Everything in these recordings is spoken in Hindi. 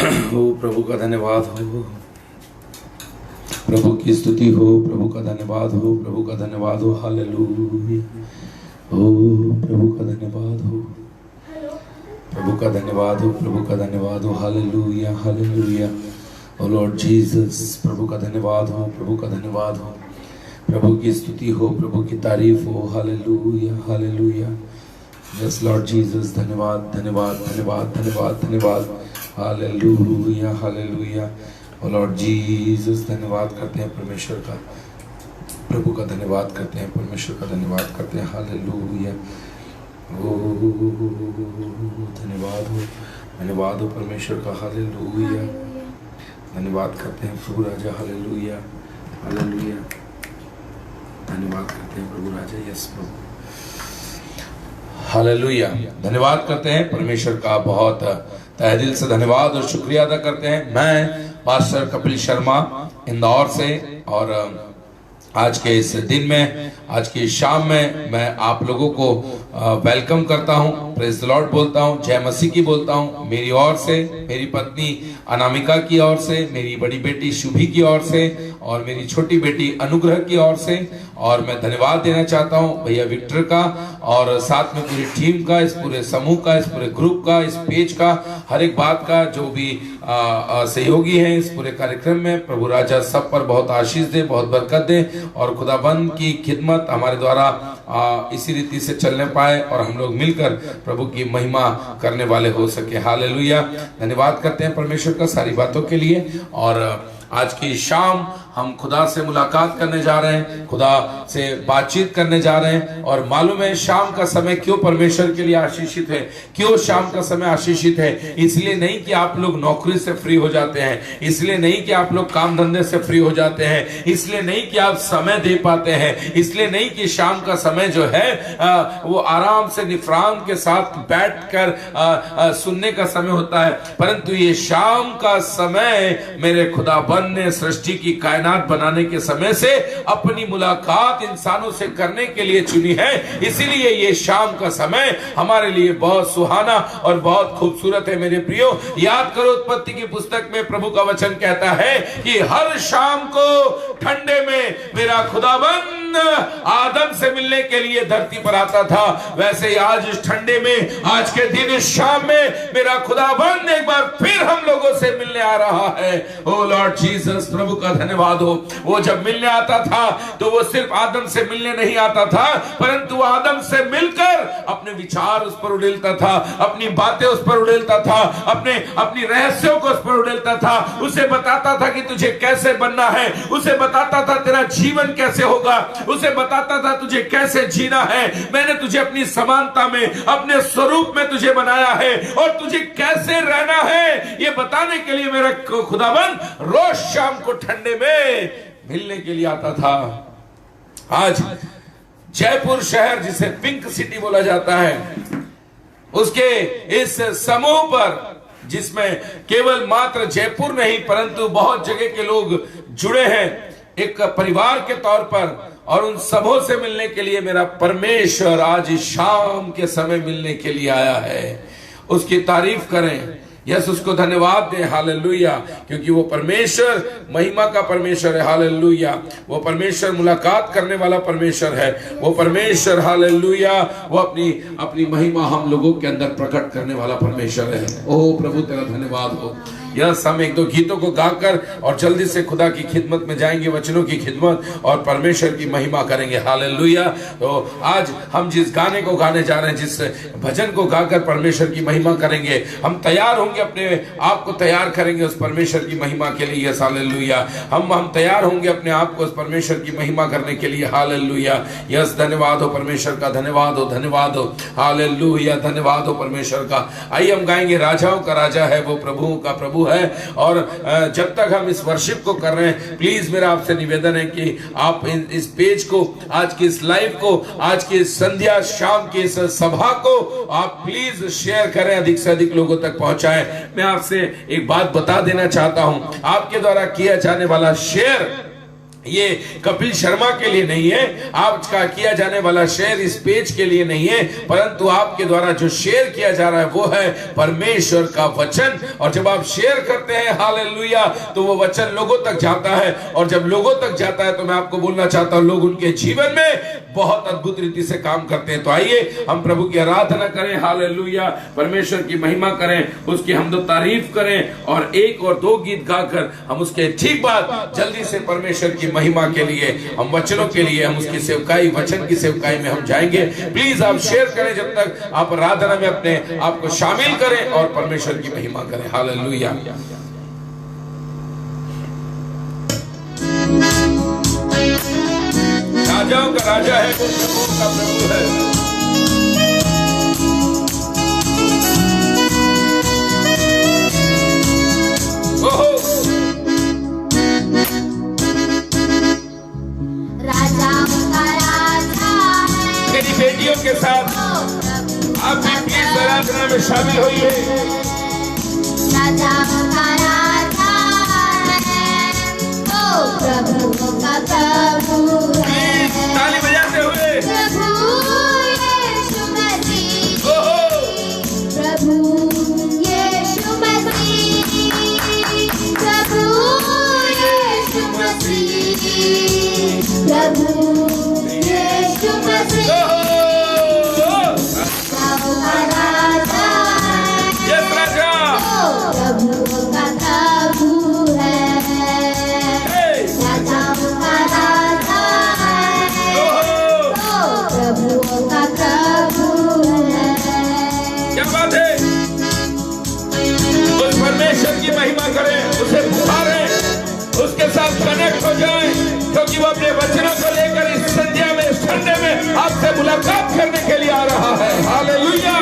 हो, प्रभु का धन्यवाद हो, प्रभु की स्तुति हो, प्रभु का धन्यवाद हो, प्रभु का धन्यवाद हो। हालेलुया हो, प्रभु का धन्यवाद हो, प्रभु का धन्यवाद हो, प्रभु का धन्यवाद हो। Hallelujah hallelujah. Oh Lord Jesus, प्रभु का धन्यवाद हो, प्रभु का धन्यवाद हो, प्रभु की स्तुति हो, प्रभु की तारीफ हो। Hallelujah hallelujah. Yes Lord Jesus, धन्यवाद धन्यवाद धन्यवाद धन्यवाद धन्यवाद। Hallelujah hallelujah. Oh Lord Jesus, धन्यवाद करते हैं परमेश्वर का, प्रभु का धन्यवाद करते हैं, परमेश्वर का धन्यवाद करते हैं। हालेलुया। ओ धन्यवाद हो, धन्यवाद हो परमेश्वर का। हालेलुया। धन्यवाद करते हैं प्रभु राजा। Hallelujah hallelujah. धन्यवाद करते हैं प्रभु राजा। यस प्रभु। हालेलुया। धन्यवाद करते हैं परमेश्वर का, बहुत तहे दिल से धन्यवाद और शुक्रिया अदा करते हैं। मैं पास्टर कपिल शर्मा इंदौर से, और आज के इस दिन में, आज की शाम में मैं आप लोगों को वेलकम करता हूं, प्रेज द लॉर्ड बोलता हूं, जय मसीह की बोलता हूं। मेरी ओर से, मेरी पत्नी अनामिका की ओर से, मेरी बड़ी बेटी शुभी की ओर से और मेरी छोटी बेटी अनुग्रह की ओर से। और मैं धन्यवाद देना चाहता हूं भैया विक्टर का, और साथ में पूरी टीम का, इस पूरे समूह का, इस पूरे ग्रुप का, इस पेज का, हर एक बात का, जो भी सहयोगी हैं इस पूरे कार्यक्रम में। प्रभु राजा सब पर बहुत आशीष दे, बहुत बरकत दे, और खुदाबंद की खिदमत हमारे द्वारा इसी रीति से चलने पाए और हम लोग मिलकर प्रभु की महिमा करने वाले हो सके। हालेलुया। धन्यवाद करते हैं परमेश्वर का सारी बातों के लिए। और आज की शाम हम खुदा से मुलाकात करने जा रहे हैं, खुदा से बातचीत करने जा रहे हैं। और मालूम है शाम का समय क्यों परमेश्वर के लिए आशीषित है, क्यों शाम का समय आशीषित है। इसलिए नहीं कि आप लोग नौकरी से फ्री हो जाते हैं, इसलिए नहीं कि आप लोग काम धंधे से फ्री हो जाते हैं, इसलिए नहीं कि आप समय दे पाते हैं, इसलिए नहीं कि शाम का समय जो है वो आराम से निफरान के साथ बैठकर सुनने का समय होता है, परंतु ये शाम का समय मेरे खुदाबंद ने सृष्टि की कायनात बनाने के समय से अपनी मुलाकात इंसानों से करने के लिए चुनी है। इसीलिए ये शाम का समय हमारे लिए बहुत सुहाना और बहुत खूबसूरत है। मेरे प्रियो, याद करो उत्पत्ति की पुस्तक में प्रभु का वचन कहता है कि हर शाम को ठंडे में मेरा खुदाबंद आदम से मिलने के लिए धरती पर आता था। वैसे ही आज इस ठंडे में, आज के दिन, इस शाम में मेरा खुदाबंद एक बार फिर हम लोगों से मिलने आ रहा है। ओ लॉर्ड जीसस, प्रभु का धन्यवाद हो। वो जब मिलने आता था तो वो सिर्फ आदम से मिलने नहीं आता था, परंतु आदम से मिलकर अपने विचार उस पर उड़ेलता था, अपनी बातें उस पर उड़ेलता था, अपनी रहस्यों को उस पर उड़ेलता था। उसे बताता था कि तुझे कैसे बनना है, उसे बताता था तेरा जीवन कैसे होगा, उसे बताता था तुझे कैसे जीना है। मैंने तुझे अपनी समानता में, अपने स्वरूप में तुझे बनाया है, और तुझे कैसे रहना है ये बताने के लिए मेरा खुदाबंद रोज शाम को ठंडे में मिलने के लिए आता था। आज जयपुर शहर, जिसे पिंक सिटी बोला जाता है, उसके इस समूह पर, जिसमें केवल मात्र जयपुर नहीं परंतु बहुत जगह के लोग जुड़े हैं एक परिवार के तौर पर, और उन सबों से मिलने के लिए मेरा परमेश्वर आज शाम के समय मिलने के लिए आया है। उसकी तारीफ करें, यस, उसको धन्यवाद दें। हालेलुया। क्योंकि वो परमेश्वर महिमा का परमेश्वर है। हालेलुया। वो परमेश्वर मुलाकात करने वाला परमेश्वर है। वो परमेश्वर, हालेलुया, वो अपनी महिमा हम लोगों के अंदर प्रकट करने वाला परमेश्वर है। ओ प्रभु, तेरा धन्यवाद हो। यस, हम एक दो गीतों को गाकर और जल्दी से खुदा की खिदमत में जाएंगे, वचनों की खिदमत, और परमेश्वर की महिमा करेंगे। हालेलुया। तो आज हम जिस गाने को गाने जा रहे हैं, जिस भजन को गाकर परमेश्वर की महिमा करेंगे, हम तैयार होंगे, अपने आप को तैयार करेंगे उस परमेश्वर की महिमा के लिए। Yes, hallelujah. हम तैयार होंगे अपने आप को उस परमेश्वर की महिमा करने के लिए। हालेलुया। यस, धन्यवाद हो परमेश्वर का, धन्यवाद हो, धन्यवाद हो। हालेलुया। धन्यवाद हो परमेश्वर का। आइए हम गाएंगे, राजाओं का राजा है वो, प्रभुओं का प्रभु है। और जब तक हम इस वर्शिप को कर रहे हैं, प्लीज मेरा आपसे निवेदन है कि आप इस पेज को, आज की इस लाइव को, आज की संध्या शाम की इस सभा को आप प्लीज शेयर करें, अधिक से अधिक लोगों तक पहुंचाएं। मैं आपसे एक बात बता देना चाहता हूं, आपके द्वारा किया जाने वाला शेयर ये कपिल शर्मा के लिए नहीं है, आपका किया जाने वाला शेयर इस पेज के लिए नहीं है, परंतु आपके द्वारा जो शेयर किया जा रहा है वो है परमेश्वर का वचन। और जब आप शेयर करते हैं हालेलुया, तो वो वचन लोगों तक जाता है, और जब लोगों तक जाता है तो मैं आपको बोलना चाहता हूं, लोग उनके जीवन में बहुत अद्भुत रीति से काम करते हैं। तो आइए हम प्रभु की आराधना करें, हालेलुया, परमेश्वर की महिमा करें, उसकी हमदो तारीफ करें, और एक और दो गीत गाकर हम उसके ठीक बाद जल्दी से परमेश्वर की महिमा के लिए, हम वचनों के लिए, हम उसकी सेवकाई, वचन की सेवकाई में हम जाएंगे। प्लीज आप शेयर करें, जब तक आप आराधना में अपने आप को शामिल करें और परमेश्वर की महिमा करें। हालेलुया। राजाओं का राजा है, प्रभुओं का प्रभु है। मेरी बेटियों के साथ आप भी प्लीज आराधना में शामिल होइए। राजा का राजा है, ओ प्रभु का प्रभु है। ताली बजाते हुए प्रभु यीशु मसीह, प्रभु यीशु मसीह, प्रभु यीशु मसीह, प्रभु यीशु मसीह। की महिमा करें, उसे पुकारें, उसके साथ कनेक्ट हो जाएं, क्योंकि वो अपने वचनों को लेकर इस संध्या में, इस संडे में आपसे मुलाकात करने के लिए आ रहा है। हालेलुया।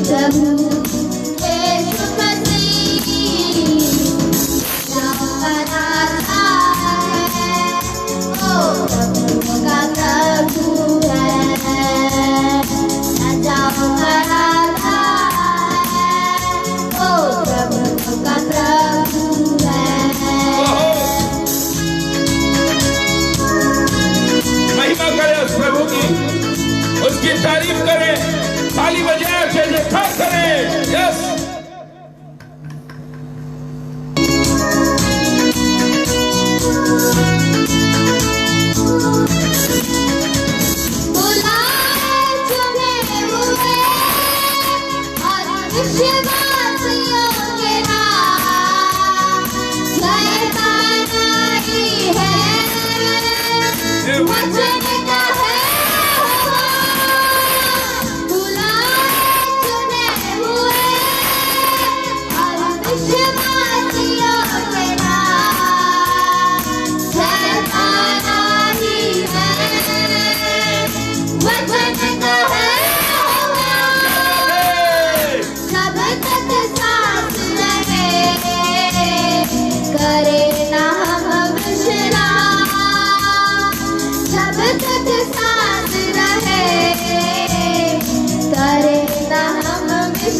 प्रभु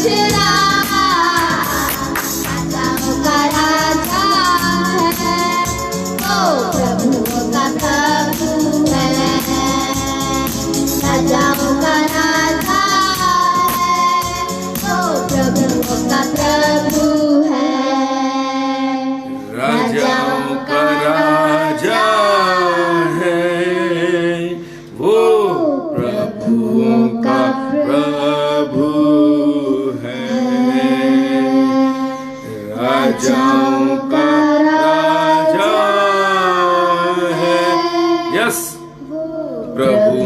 ईश्वरा राजाओं का राजा है, वो प्रभुओं का प्रभु है। राजाओं का राजा है, वो प्रभुओं का प्रभु है। राजाओं का राजा है, वो प्रभुओं का प्रभु है। राजाओं का राजा है, यस प्रभु।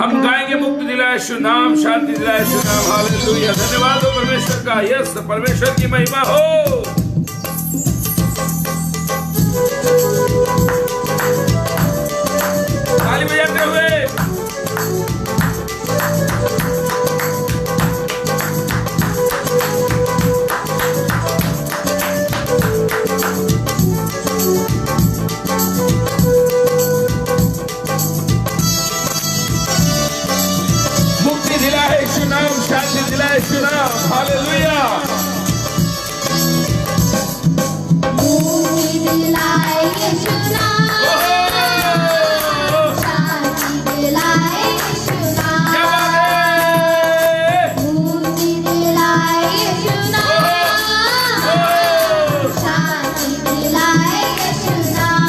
हम गाएंगे मुक्ति दिलाए यीशु नाम, शांति दिलाए यीशु नाम। हालेलुया, धन्यवाद हो परमेश्वर का। यस, परमेश्वर की महिमा हो। ताली बजाते हुए मुक्ति दिलाए यीशु नाम, शांति दिलाए यीशु नाम। हालेलुया। मुक्ति दिलाए यीशु नाम, शांति दिलाए यीशु नाम। क्या बात है? मुक्ति दिलाए यीशु नाम, शांति दिलाए यीशु नाम।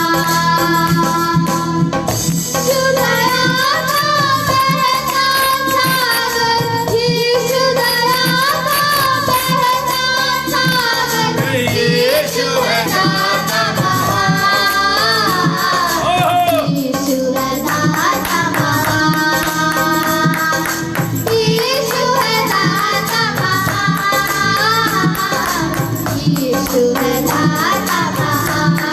शुदया का बहता सागर, यीशु दया का बहता सागर, यीशु है दाता महान, यीशु है दाता महान, यीशु है दाता महान, यीशु है दाता महान।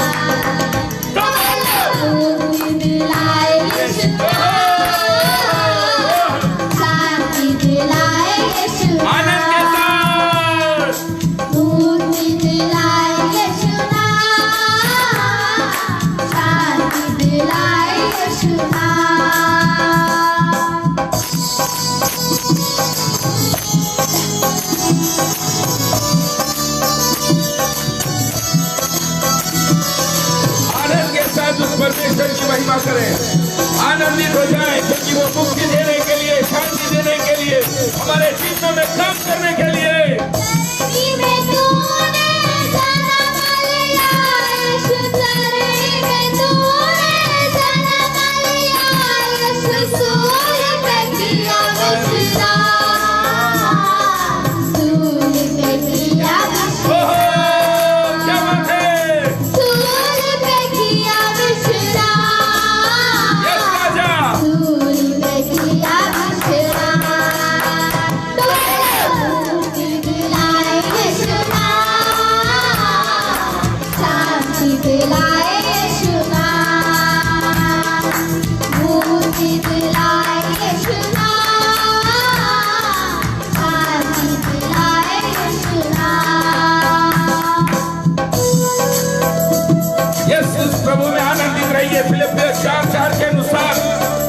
मुक्ति दिलाए यीशु नाम, शांति दिलाए यीशु आनंद के नाम। साथ मुक्ति दिलाए यीशु नाम, शांति दिलाए यीशु नाम। आनंद के साथ उस परमेश्वर की महिमा करें। आनंदित हो जाए, क्योंकि वो मुक्ति देने के लिए, शांति देने के लिए, हमारे जीवनों में काम करने के लिए। धरती में तूने जन्म लिया, यीशु धरती में तूने जन्म लिया, यीशु सूली पे किया विश्राम, सूली पे किया विश्राम, ओहो, क्या बात है? सूली पे किया विश्राम, यस राजा। सूली पे किया विश्राम। मुक्ति दिलाए यीशु नाम, शांति दिलाए यीशु नाम। मुक्ति दिलाए यीशु नाम, शांति दिलाए यीशु नाम। यस, उस प्रभु में आनंदित रहिए। फिलिपियों 4:4 के अनुसार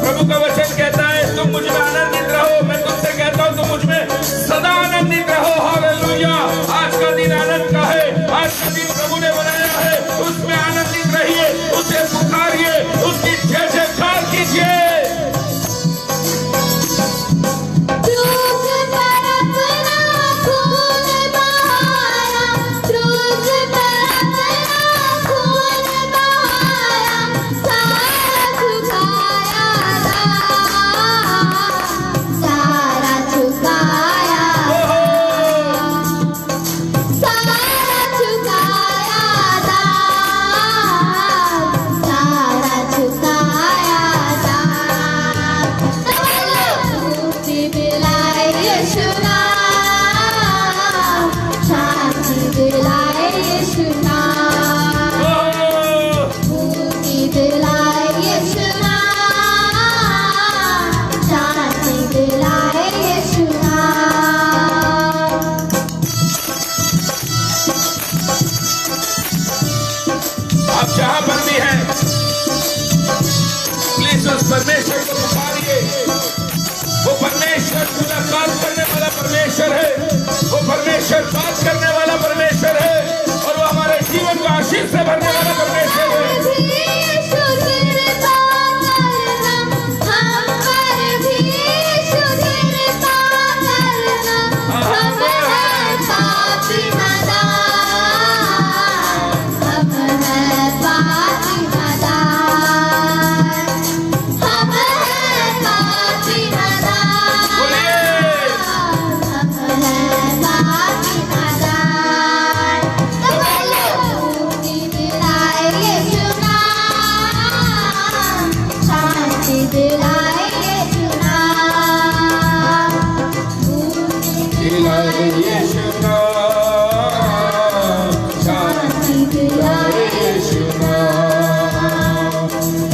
प्रभु का वचन कहता है, तुम मुझ में आनंदित रहो, मैं तुमसे कहता हूं तुम मुझ में सदा आनंदित रहो। हालेलुया। आज का दिन आनंद का है। आज का दिन प्रभु ने बनाया है, उसमें आनंदित रहिए, उसे पुकारिए, उसकी जय जयकार कीजिए। क्रूस पर अपना खून बहाया, क्रूस पर अपना खून बहाया, सारा दिलाए यीशु नाम, दिलाए यीशु नाम, शांति दिलाए यीशु नाम,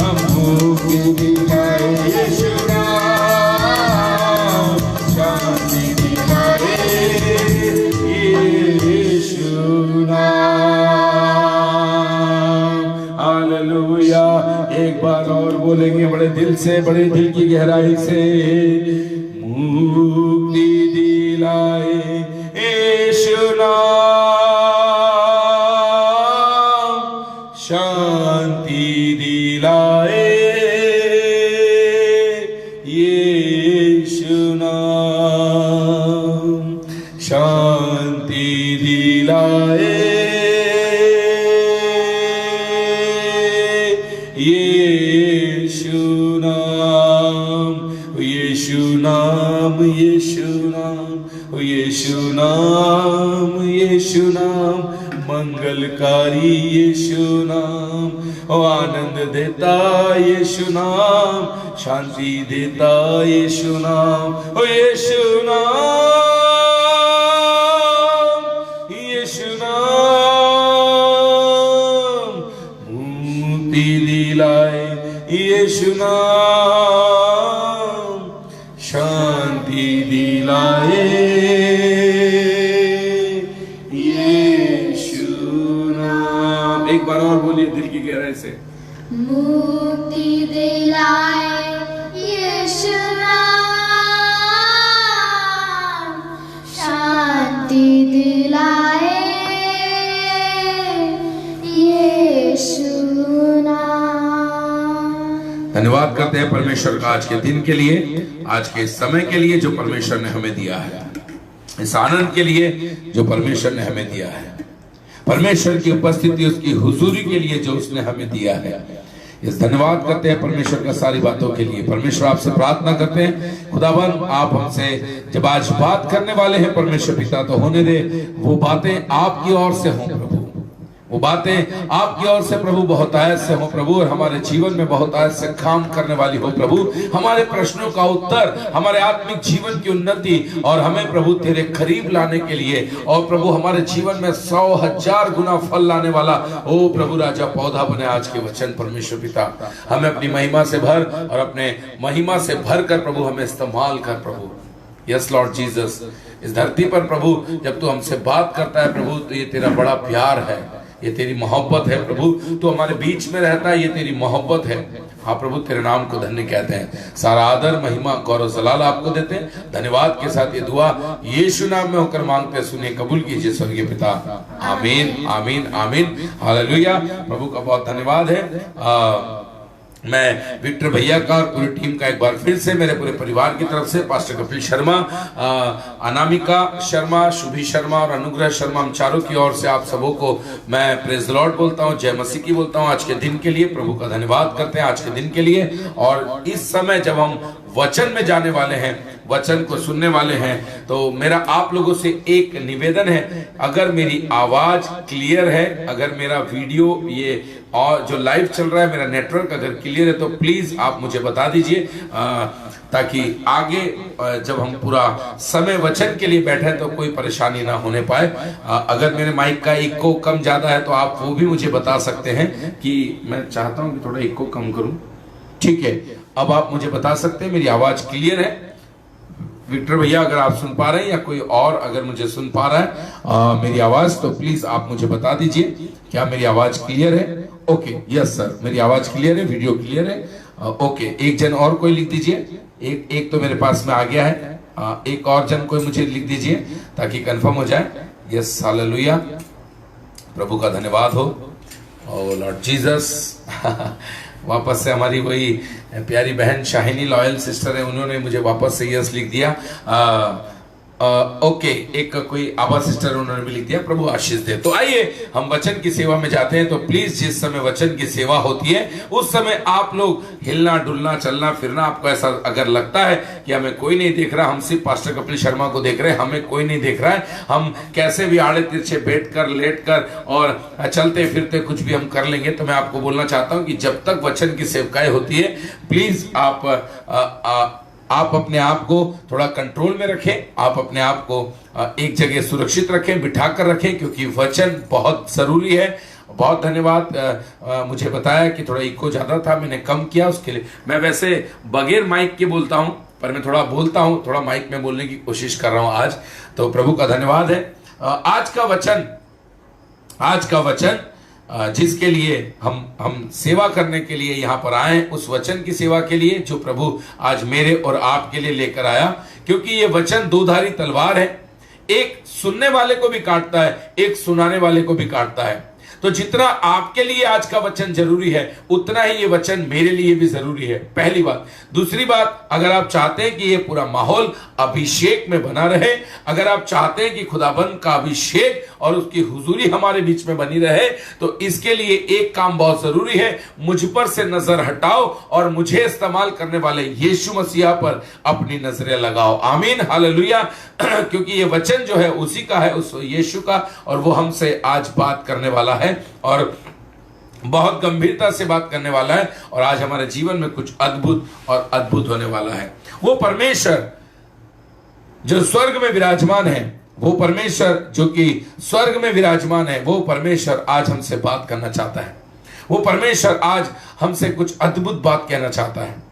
हम मुक्ति दिलाए यीशु नाम, शांति दिलाए यीशु नाम। हालेलुया। एक बार और बोलेंगे बड़े दिल से, बड़े दिल की गहराई से, मुक्ति दिलाए यीशु नाम, शांति दिलाए यीशु नाम, शांति दिलाए यीशु नाम, यीशु नाम, यीशु नाम, यीशु नाम, यीशु नाम, मंगलकारी यीशु नाम, ओ आनंद देता यीशु नाम, शांति देता यीशु नाम, ओ यीशु नाम, यीशु नाम, मुक्ति दिलाए यीशु नाम, शांति दिलाए यीशु नाम। एक बार और बोलिए दिल की गहराई से, मुक्ति दिलाए यीशु नाम, शांति दिलाए यीशु नाम। धन्यवाद करते हैं परमेश्वर का आज के दिन के लिए, आज के समय के लिए जो परमेश्वर ने हमें दिया है, इस आनंद के लिए जो परमेश्वर ने हमें दिया है, परमेश्वर की उपस्थिति, उसकी हुजूरी के लिए जो उसने हमें दिया है। इस धन्यवाद करते हैं परमेश्वर का सारी बातों के लिए। परमेश्वर आपसे प्रार्थना करते हैं, खुदावन आप हमसे जब आज बात करने वाले हैं परमेश्वर पिता, तो होने दे वो बातें आपकी ओर से हों प्रभु, वो बातें आपकी ओर से प्रभु बहुतायत से हो प्रभु, और हमारे जीवन में बहुतायत से काम करने वाली हो प्रभु। हमारे प्रश्नों का उत्तर, हमारे आत्मिक जीवन की उन्नति और हमें प्रभु तेरे करीब लाने के लिए, और प्रभु हमारे जीवन में 100,000 गुना फल लाने वाला ओ प्रभु राजा पौधा बने आज के वचन। परमेश्वर पिता हमें अपनी महिमा से भर, और अपने महिमा से भर कर प्रभु हमें इस्तेमाल कर प्रभु। यस लॉर्ड जीसस, इस धरती पर प्रभु जब तू हमसे बात करता है प्रभु, तो ये तेरा बड़ा प्यार है, ये तेरी मोहब्बत है प्रभु। तू हमारे बीच में रहता है, ये तेरी मोहब्बत है। हाँ प्रभु, तेरे नाम को धन्य कहते हैं। सारा आदर, महिमा, गौरव, जलाल आपको देते हैं। धन्यवाद के साथ ये दुआ यीशु नाम में होकर मांगते हैं, सुनिए, कबूल कीजिए स्वर्गीय पिता। आमीन, आमीन, आमीन, हालेलुया। प्रभु का बहुत धन्यवाद है। मैं विक्टर भैया का और पूरी टीम का एक बार फिर से मेरे पूरे परिवार की तरफ से, पास्टर कपिल शर्मा, अनामिका शर्मा, शुभी शर्मा और अनुग्रह शर्मा, हम चारों की ओर से आप सबों को मैं प्रेज द लॉर्ड बोलता हूँ, जय मसीह की बोलता हूँ। आज के दिन के लिए प्रभु का धन्यवाद करते हैं, आज के दिन के लिए। और इस समय जब हम वचन में जाने वाले हैं, वचन को सुनने वाले हैं, तो मेरा आप लोगों से एक निवेदन है, अगर मेरी आवाज क्लियर है, अगर मेरा वीडियो ये और जो लाइव चल रहा है, मेरा नेटवर्क अगर क्लियर है, तो प्लीज आप मुझे बता दीजिए, ताकि आगे जब हम पूरा समय वचन के लिए बैठे तो कोई परेशानी ना होने पाए। अगर मेरे माइक का इको कम ज्यादा है तो आप वो भी मुझे बता सकते हैं कि मैं चाहता हूं कि थोड़ा इको कम करूं। ठीक है, अब आप मुझे बता सकते हैं मेरी आवाज क्लियर है। विक्टर भैया अगर आप सुन पा रहे हैं, या कोई और अगर मुझे सुन पा रहा है मेरी आवाज, तो प्लीज आप मुझे बता दीजिए, क्या मेरी आवाज क्लियर है? ओके, यस सर, मेरी आवाज क्लियर है, वीडियो क्लियर है। ओके, एक जन और कोई लिख दीजिए। एक तो मेरे पास में आ गया है, एक और जन कोई मुझे लिख दीजिए ताकि कंफर्म हो जाए। यस, हालेलुया, प्रभु का धन्यवाद हो। ओ लॉर्ड जीसस, वापस से हमारी वही प्यारी बहन शाहिनी लॉयल सिस्टर है, उन्होंने मुझे वापस से यस लिख दिया। ओके, एक कोई आभा सिस्टर उन्होंने भी लिख दिया, प्रभु आशीष दे। तो आइए हम वचन की सेवा में जाते हैं। तो प्लीज जिस समय वचन की सेवा होती है उस समय आप लोग हिलना डुलना चलना फिरना, आपको ऐसा अगर लगता है कि हमें कोई नहीं देख रहा, हम सिर्फ पास्टर कपिल शर्मा को देख रहे हैं, हमें कोई नहीं देख रहा है, हम कैसे भी आड़े तिरछे बैठकर लेटकर और चलते फिरते कुछ भी हम कर लेंगे, तो मैं आपको बोलना चाहता हूं कि जब तक वचन की सेवकाएं होती है प्लीज आप अपने आप को थोड़ा कंट्रोल में रखें, आप अपने आप को एक जगह सुरक्षित रखें, बिठाकर रखें, क्योंकि वचन बहुत जरूरी है। बहुत धन्यवाद, मुझे बताया कि थोड़ा इको ज्यादा था, मैंने कम किया, उसके लिए मैं वैसे बगैर माइक के बोलता हूं, पर मैं थोड़ा बोलता हूं, थोड़ा माइक में बोलने की कोशिश कर रहा हूं आज। तो प्रभु का धन्यवाद है। आज का वचन जिसके लिए हम सेवा करने के लिए यहां पर आए, उस वचन की सेवा के लिए जो प्रभु आज मेरे और आपके लिए लेकर आया, क्योंकि ये वचन दोधारी तलवार है, एक सुनने वाले को भी काटता है, एक सुनाने वाले को भी काटता है। तो जितना आपके लिए आज का वचन जरूरी है उतना ही ये वचन मेरे लिए भी जरूरी है, पहली बात। दूसरी बात, अगर आप चाहते हैं कि ये पूरा माहौल अभिषेक में बना रहे, अगर आप चाहते हैं कि खुदाबंद का अभिषेक और उसकी हुजूरी हमारे बीच में बनी रहे, तो इसके लिए एक काम बहुत जरूरी है, मुझ पर से नजर हटाओ और मुझे इस्तेमाल करने वाले यीशु मसीहा पर अपनी नजरें लगाओ। आमीन, हालेलुया। क्योंकि ये वचन जो है उसी का है, उस यीशु का, और वो हमसे आज बात करने वाला है और बहुत गंभीरता से बात करने वाला है, और आज हमारे जीवन में कुछ अद्भुत होने वाला है। वो परमेश्वर जो स्वर्ग में विराजमान है, वो परमेश्वर जो कि स्वर्ग में विराजमान है, वो परमेश्वर आज हमसे बात करना चाहता है। वो परमेश्वर आज हमसे कुछ अद्भुत बात कहना चाहता है।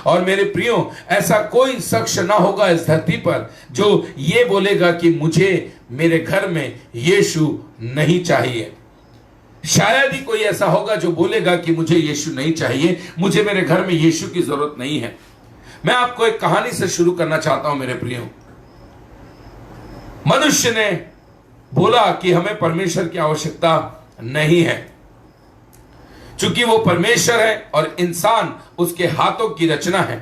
और मेरे प्रियो, ऐसा कोई शख्स ना होगा इस धरती पर जो ये बोलेगा कि मुझे मेरे घर में यीशु नहीं चाहिए। शायद ही कोई ऐसा होगा जो बोलेगा कि मुझे यीशु नहीं चाहिए, मुझे मेरे घर में यीशु की जरूरत नहीं है। मैं आपको एक कहानी से शुरू करना चाहता हूं मेरे प्रियो। मनुष्य ने बोला कि हमें परमेश्वर की आवश्यकता नहीं है, चूंकि वो परमेश्वर है और इंसान उसके हाथों की रचना है।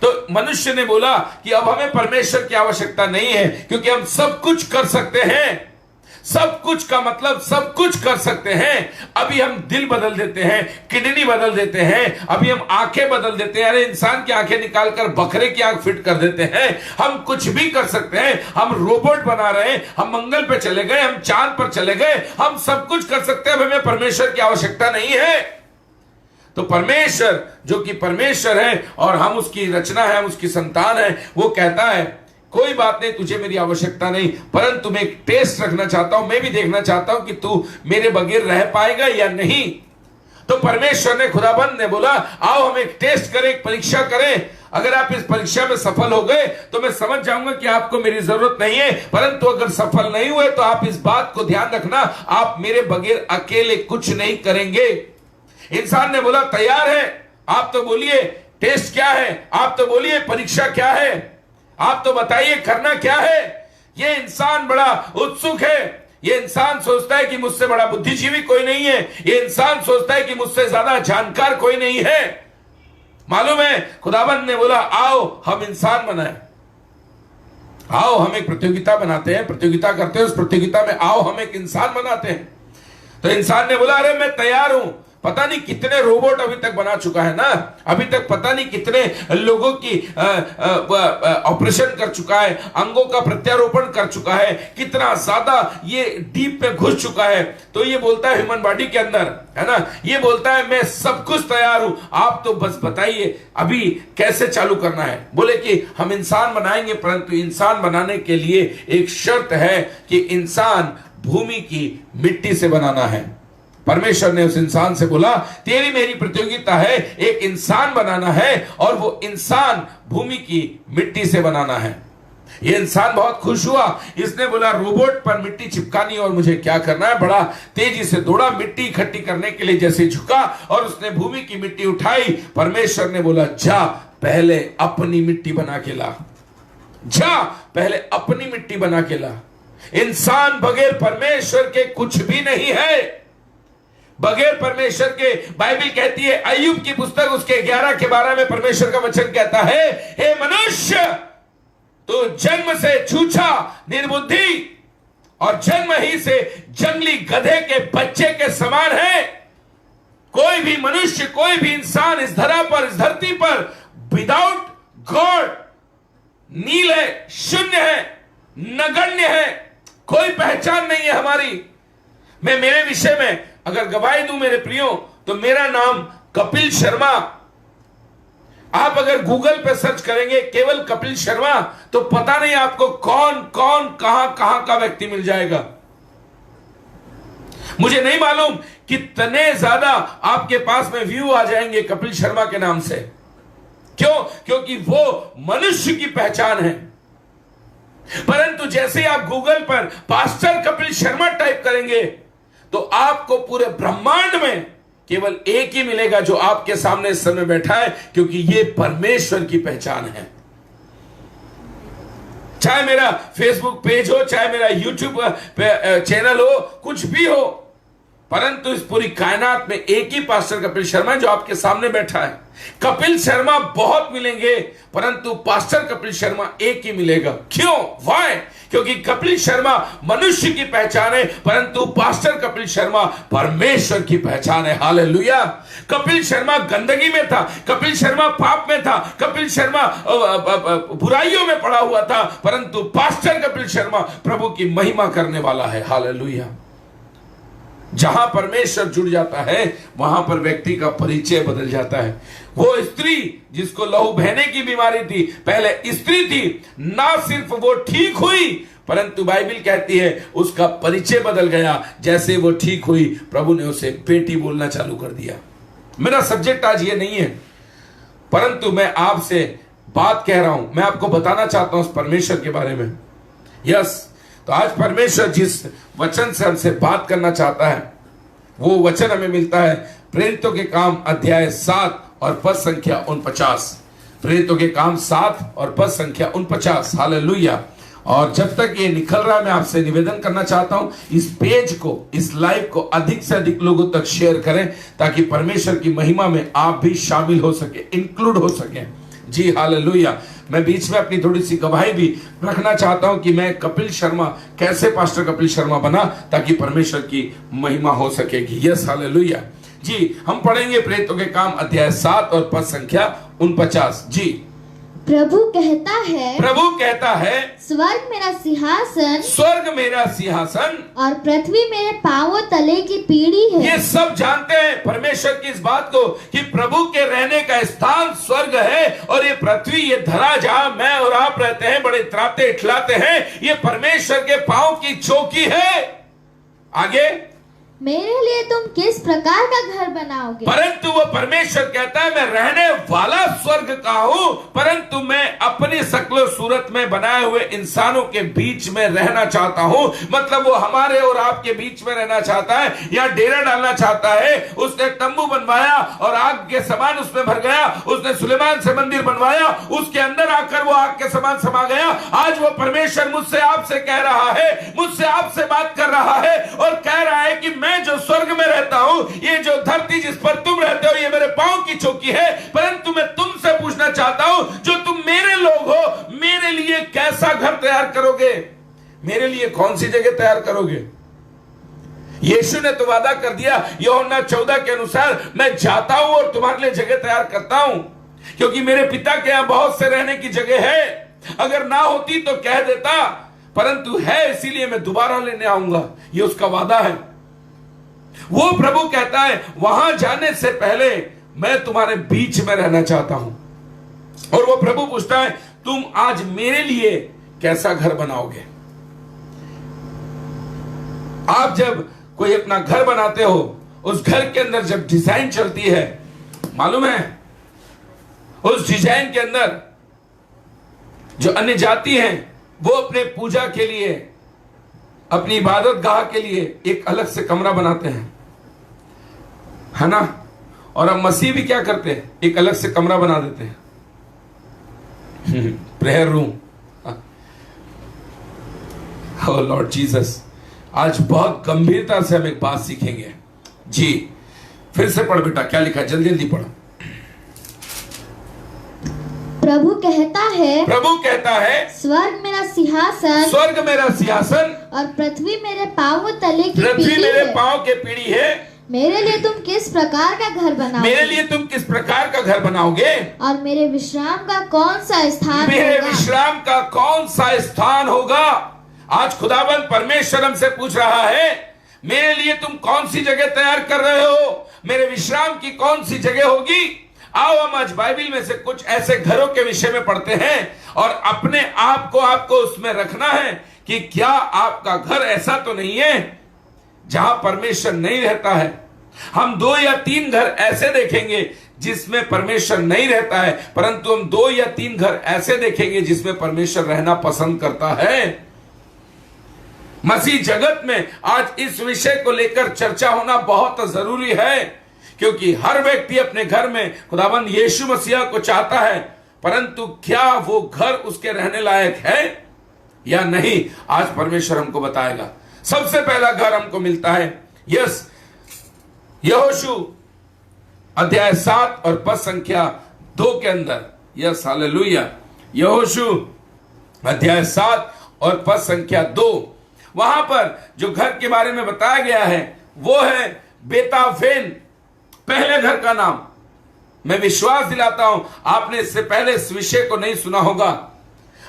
तो मनुष्य ने बोला कि अब हमें परमेश्वर की आवश्यकता नहीं है, क्योंकि हम सब कुछ कर सकते हैं। सब कुछ का मतलब सब कुछ कर सकते हैं। अभी हम दिल बदल देते हैं, किडनी बदल देते हैं, अभी हम आंखें बदल देते हैं, अरे इंसान की आंखें निकालकर बकरे की आंख फिट कर देते हैं। हम कुछ भी कर सकते हैं, हम रोबोट बना रहे हैं, हम मंगल पे चले गए, हम चांद पर चले गए, हम सब कुछ कर सकते हैं, अब हमें परमेश्वर की आवश्यकता नहीं है। तो परमेश्वर जो कि परमेश्वर है और हम उसकी रचना है, हम उसकी संतान है, वो कहता है कोई बात नहीं, तुझे मेरी आवश्यकता नहीं, परंतु मैं एक टेस्ट रखना चाहता हूं, मैं भी देखना चाहता हूं कि तू मेरे बगैर रह पाएगा या नहीं। तो परमेश्वर ने, खुदाबंद ने बोला, आओ हम एक टेस्ट करें, एक परीक्षा करें। अगर आप इस परीक्षा में सफल हो गए तो मैं समझ जाऊंगा कि आपको मेरी जरूरत नहीं है, परंतु अगर सफल नहीं हुए तो आप इस बात को ध्यान रखना, आप मेरे बगैर अकेले कुछ नहीं करेंगे। इंसान ने बोला तैयार है, आप तो बोलिए टेस्ट क्या है, आप तो बोलिए परीक्षा क्या है, आप तो बताइए करना क्या है। ये इंसान बड़ा उत्सुक है। ये इंसान सोचता है कि मुझसे बड़ा बुद्धिजीवी कोई नहीं है। ये इंसान सोचता है कि मुझसे ज्यादा जानकार कोई नहीं है। मालूम है, खुदाबंद ने बोला आओ हम इंसान बनाएं, आओ हम एक प्रतियोगिता बनाते हैं, प्रतियोगिता करते हैं, उस प्रतियोगिता में आओ हम एक इंसान बनाते हैं। तो इंसान ने बोला अरे मैं तैयार हूं। पता नहीं कितने रोबोट अभी तक बना चुका है ना, अभी तक पता नहीं कितने लोगों की ऑपरेशन कर चुका है, अंगों का प्रत्यारोपण कर चुका है, कितना ज्यादा ये डीप में घुस चुका है। तो ये बोलता है ह्यूमन बॉडी के अंदर, है ना, ये बोलता है मैं सब कुछ तैयार हूं, आप तो बस बताइए अभी कैसे चालू करना है। बोले कि हम इंसान बनाएंगे, परंतु इंसान बनाने के लिए एक शर्त है कि इंसान भूमि की मिट्टी से बनाना है। परमेश्वर ने उस इंसान से बोला तेरी मेरी प्रतियोगिता है, एक इंसान बनाना है और वो इंसान भूमि की मिट्टी से बनाना है। ये इंसान बहुत खुश हुआ, इसने बोला रोबोट पर मिट्टी चिपकानी और मुझे क्या करना है। बड़ा तेजी से दौड़ा, मिट्टी इकट्ठी करने के लिए जैसे झुका और उसने भूमि की मिट्टी उठाई। परमेश्वर ने बोला जा पहले अपनी मिट्टी बना के ला, जा पहले अपनी मिट्टी बना के ला। इंसान बगैर परमेश्वर के कुछ भी नहीं है, बगैर परमेश्वर के। बाइबल कहती है, अय्यूब की पुस्तक उसके 11 के 12 में परमेश्वर का वचन कहता है, हे मनुष्य तो जन्म से छूछा, निर्बुद्धि और जन्म ही से जंगली गधे के बच्चे के समान है। कोई भी मनुष्य, कोई भी इंसान इस धरा पर, इस धरती पर विदाउट गॉड नील है, शून्य है, नगण्य है, कोई पहचान नहीं है हमारी। मैं मेरे विषय में अगर गवाही दूं मेरे प्रियो, तो मेरा नाम कपिल शर्मा। आप अगर गूगल पे सर्च करेंगे केवल कपिल शर्मा, तो पता नहीं आपको कौन कौन कहां का व्यक्ति मिल जाएगा। मुझे नहीं मालूम कितने ज्यादा आपके पास में व्यू आ जाएंगे कपिल शर्मा के नाम से। क्यों? क्योंकि वो मनुष्य की पहचान है। परंतु जैसे ही आप गूगल पर पास्टर कपिल शर्मा टाइप करेंगे, तो आपको पूरे ब्रह्मांड में केवल एक ही मिलेगा जो आपके सामने इस समय बैठा है, क्योंकि ये परमेश्वर की पहचान है। चाहे मेरा फेसबुक पेज हो, चाहे मेरा यूट्यूब चैनल हो, कुछ भी हो, परंतु इस पूरी कायनात में एक ही पास्टर कपिल शर्मा जो आपके सामने बैठा है। कपिल शर्मा बहुत मिलेंगे, परंतु पास्टर कपिल शर्मा एक ही मिलेगा। क्यों? वाई? क्योंकि कपिल शर्मा मनुष्य की पहचान है, परंतु पास्टर कपिल शर्मा परमेश्वर की पहचान है। हालेलुया। कपिल शर्मा गंदगी में था, कपिल शर्मा पाप में था, कपिल शर्मा बुराइयों में पड़ा हुआ था, परंतु पास्टर कपिल शर्मा प्रभु की महिमा करने वाला है। हालेलुया। जहां परमेश्वर जुड़ जाता है, वहां पर व्यक्ति का परिचय बदल जाता है। वो स्त्री जिसको लहू बहने की बीमारी थी, पहले स्त्री थी, ना सिर्फ वो ठीक हुई, परंतु बाइबल कहती है उसका परिचय बदल गया। जैसे वो ठीक हुई, प्रभु ने उसे बेटी बोलना चालू कर दिया। मेरा सब्जेक्ट आज ये नहीं है, परंतु मैं आपसे बात कह रहा हूं, मैं आपको बताना चाहता हूं उस परमेश्वर के बारे में। यस, तो आज परमेश्वर जिस वचन से हमसे बात करना चाहता है, वो वचन हमें मिलता है प्रेरितों के काम अध्याय 7 और पद संख्या 49। प्रेरितों के काम 7 और पद संख्या 49। हालेलुया। और जब तक ये निकल रहा है, मैं आपसे निवेदन करना चाहता हूं, इस पेज को, इस लाइव को अधिक से अधिक लोगों तक शेयर करें, ताकि परमेश्वर की महिमा में आप भी शामिल हो सके, इंक्लूड हो सके। जी हालेलुया। मैं बीच में अपनी थोड़ी सी गवाही भी रखना चाहता हूं कि मैं कपिल शर्मा कैसे पास्टर कपिल शर्मा बना, ताकि परमेश्वर की महिमा हो सकेगी। Yes, hallelujah. जी, हम पढ़ेंगे प्रेरितों के काम अध्याय 7 और पद संख्या 49। जी, प्रभु कहता है, स्वर्ग मेरा सिंहासन, स्वर्ग मेरा सिंहासन और पृथ्वी मेरे पांवों तले की पीढ़ी है। ये सब जानते हैं परमेश्वर की इस बात को कि प्रभु के रहने का स्थान स्वर्ग है, और ये पृथ्वी, ये धरा जहां मैं और आप रहते हैं, बड़े इतराते इठलाते हैं, ये परमेश्वर के पांव की चौकी है। आगे, मेरे लिए तुम किस प्रकार का घर बनाओगे? परंतु वो परमेश्वर कहता है, मैं रहने वाला स्वर्ग का हूं, परंतु मैं अपनी शक्ल सूरत में बनाए हुए इंसानों के बीच में रहना चाहता हूं। मतलब वो हमारे और आपके बीच में रहना चाहता है, या डेरा डालना चाहता है। उसने तंबू बनवाया और आग के समान उसमें भर गया। उसने सुलेमान से मंदिर बनवाया, उसके अंदर आकर वो आग के समान समा गया। आज वो परमेश्वर मुझसे आपसे कह रहा है, मुझसे आपसे बात कर रहा है, और कह रहा है कि मैं जो स्वर्ग में रहता हूं, ये जो धरती जिस पर तुम रहते हो, ये मेरे पांव की चौकी है। परंतु मैं तुमसे पूछना चाहता हूं, जो तुम मेरे लोग हो, मेरे लिए कैसा घर तैयार करोगे? मेरे लिए कौन सी जगह तैयार करोगे? यीशु ने तो वादा कर दिया यूहन्ना 14 के अनुसार, मैं जाता हूं और तुम्हारे लिए जगह तैयार करता हूं, क्योंकि मेरे पिता के यहां बहुत से रहने की जगह है। अगर ना होती तो कह देता, परंतु है, इसीलिए मैं दोबारा लेने आऊंगा। ये उसका वादा है। वो प्रभु कहता है, वहां जाने से पहले मैं तुम्हारे बीच में रहना चाहता हूं। और वो प्रभु पूछता है, तुम आज मेरे लिए कैसा घर बनाओगे? आप जब कोई अपना घर बनाते हो, उस घर के अंदर जब डिजाइन चलती है, मालूम है, उस डिजाइन के अंदर जो अन्य जाति हैं, वो अपने पूजा के लिए, अपनी इबादत गाह के लिए एक अलग से कमरा बनाते हैं, है ना? और अब मसीह भी क्या करते हैं? एक अलग से कमरा बना देते हैं, प्रेयर रूम। ओ लॉर्ड जीसस, आज बहुत गंभीरता से हम एक बात सीखेंगे। जी, फिर से पढ़ बेटा, क्या लिखा? जल्दी जल्दी पढ़ो। प्रभु कहता है स्वर्ग मेरा सिंहासन और पृथ्वी मेरे पाँव तले की पृथ्वी पीढ़ी मेरे है। पांव के पीढ़ी है। मेरे लिए तुम किस प्रकार का घर बनाओगे? मेरे लिए तुम किस प्रकार का घर बनाओगे? और मेरे विश्राम का कौन सा स्थान मेरे होगा? विश्राम का कौन सा स्थान होगा? आज खुदाबंद परमेश्वर हमसे पूछ रहा है, मेरे लिए तुम कौन सी जगह तैयार कर रहे हो? मेरे विश्राम की कौन सी जगह होगी? आओ हम आज बाइबल में से कुछ ऐसे घरों के विषय में पढ़ते हैं और अपने आप को आपको उसमें रखना है कि क्या आपका घर ऐसा तो नहीं है जहां परमेश्वर नहीं रहता है। हम 2 या 3 घर ऐसे देखेंगे जिसमें परमेश्वर नहीं रहता है, परंतु हम 2 या 3 घर ऐसे देखेंगे जिसमें परमेश्वर रहना पसंद करता है। मसीह जगत में आज इस विषय को लेकर चर्चा होना बहुत जरूरी है, क्योंकि हर व्यक्ति अपने घर में खुदाबंद यीशु मसीह को चाहता है, परंतु क्या वो घर उसके रहने लायक है या नहीं, आज परमेश्वर हमको बताएगा। सबसे पहला घर हमको मिलता है यहोशू अध्याय 7 और पद संख्या 2 के अंदर। Yes hallelujah. यहोशू अध्याय 7 और पद संख्या 2, वहां पर जो घर के बारे में बताया गया है वो है बेतावेन, पहले घर का नाम। मैं विश्वास दिलाता हूं आपने इससे पहले इस विषय को नहीं सुना होगा,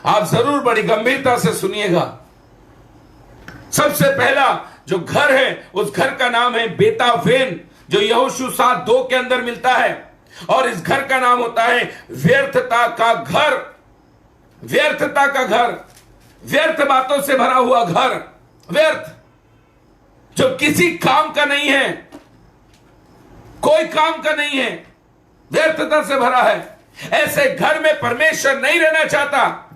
आप जरूर बड़ी गंभीरता से सुनिएगा। सबसे पहला जो घर है उस घर का नाम है बेतावेन, जो यहोशू 7:2 के अंदर मिलता है, और इस घर का नाम होता है व्यर्थता का घर। व्यर्थता का घर, व्यर्थ बातों से भरा हुआ घर, व्यर्थ जो किसी काम का नहीं है, कोई काम का नहीं है, व्यर्थता से भरा है। ऐसे घर में परमेश्वर नहीं रहना चाहता।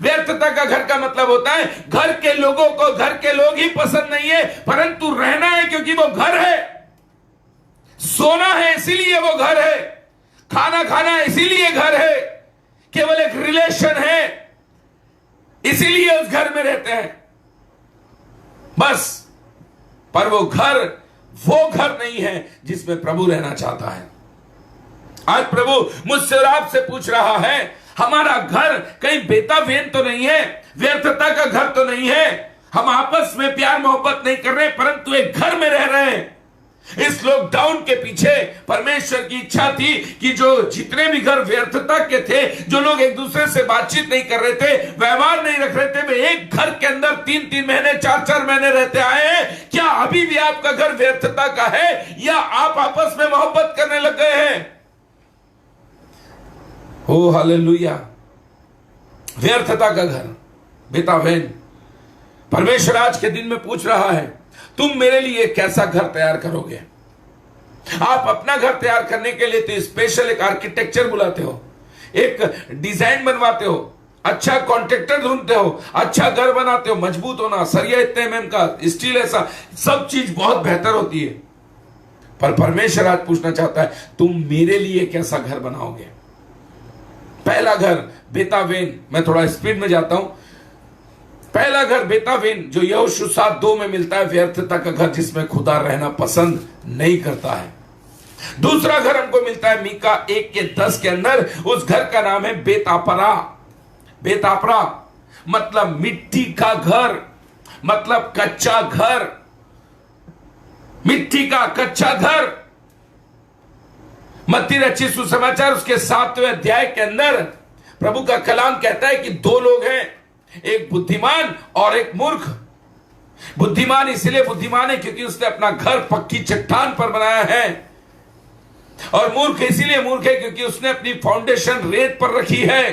व्यर्थता का घर का मतलब होता है घर के लोगों को घर के लोग ही पसंद नहीं है, परंतु रहना है क्योंकि वो घर है, सोना है इसीलिए वो घर है, खाना खाना इसीलिए घर है, केवल एक रिलेशन है इसीलिए उस घर में रहते हैं बस। पर वो घर नहीं है जिसमें प्रभु रहना चाहता है। आज प्रभु मुझसे और आपसे पूछ रहा है, हमारा घर कहीं बेतावेन तो नहीं है, व्यर्थता का घर तो नहीं है, हम आपस में प्यार मोहब्बत नहीं कर रहे परंतु एक घर में रह रहे हैं। इस लॉकडाउन के पीछे परमेश्वर की इच्छा थी कि जो जितने भी घर व्यर्थता के थे, जो लोग एक दूसरे से बातचीत नहीं कर रहे थे, व्यवहार नहीं रख रहे थे, वे एक घर के अंदर 3-3 महीने 4-4 महीने रहते आए हैं। क्या अभी भी आपका घर व्यर्थता का है या आप आपस में मोहब्बत करने लग गए हैं? ओ हालेलुया। व्यर्थता का घर बेतावेन। परमेश्वर आज के दिन में पूछ रहा है, तुम मेरे लिए कैसा घर तैयार करोगे? आप अपना घर तैयार करने के लिए तो स्पेशल एक आर्किटेक्चर बुलाते हो, एक डिजाइन बनवाते हो, अच्छा कॉन्ट्रैक्टर ढूंढते हो, अच्छा घर बनाते हो, मजबूत होना, सरिया इतने एमएम का, स्टील ऐसा, सब चीज बहुत बेहतर होती है। पर परमेश्वर आज पूछना चाहता है, तुम मेरे लिए कैसा घर बनाओगे? पहला घर बेतावेन। मैं थोड़ा स्पीड में जाता हूं। पहला घर बेतावेन जो यहोशू 7:2 में मिलता है, व्यर्थता का घर जिसमें खुदा रहना पसंद नहीं करता है। दूसरा घर हमको मिलता है मीका 1:10 के अंदर, उस घर का नाम है बेतापरा। बेतापरा मतलब मिट्टी का घर, मतलब कच्चा घर, मिट्टी का कच्चा घर। मत्ती रचित सुसमाचार उसके 7वें अध्याय के अंदर प्रभु का कलाम कहता है कि 2 लोग हैं, एक बुद्धिमान और एक मूर्ख। बुद्धिमान इसलिए बुद्धिमान है क्योंकि उसने अपना घर पक्की चट्टान पर बनाया है, और मूर्ख इसलिए मूर्ख है क्योंकि उसने अपनी फाउंडेशन रेत पर रखी है।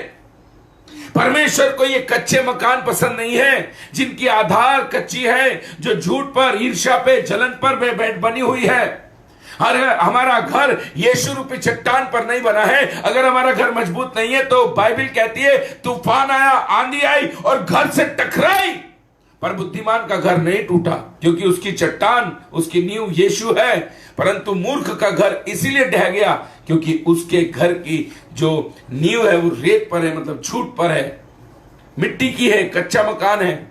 परमेश्वर को ये कच्चे मकान पसंद नहीं है जिनकी आधार कच्ची है, जो झूठ पर, ईर्ष्या पे, जलन पर बैठ बनी हुई है। अरे हमारा घर यीशु रूपी चट्टान पर नहीं बना है। अगर हमारा घर मजबूत नहीं है तो बाइबल कहती है तूफान आया, आंधी आई और घर से टकराई, पर बुद्धिमान का घर नहीं टूटा क्योंकि उसकी चट्टान, उसकी नींव यीशु है। परंतु मूर्ख का घर इसीलिए ढह गया क्योंकि उसके घर की जो नींव है वो रेत पर है, मतलब झूठ पर है, मिट्टी की है, कच्चा मकान है।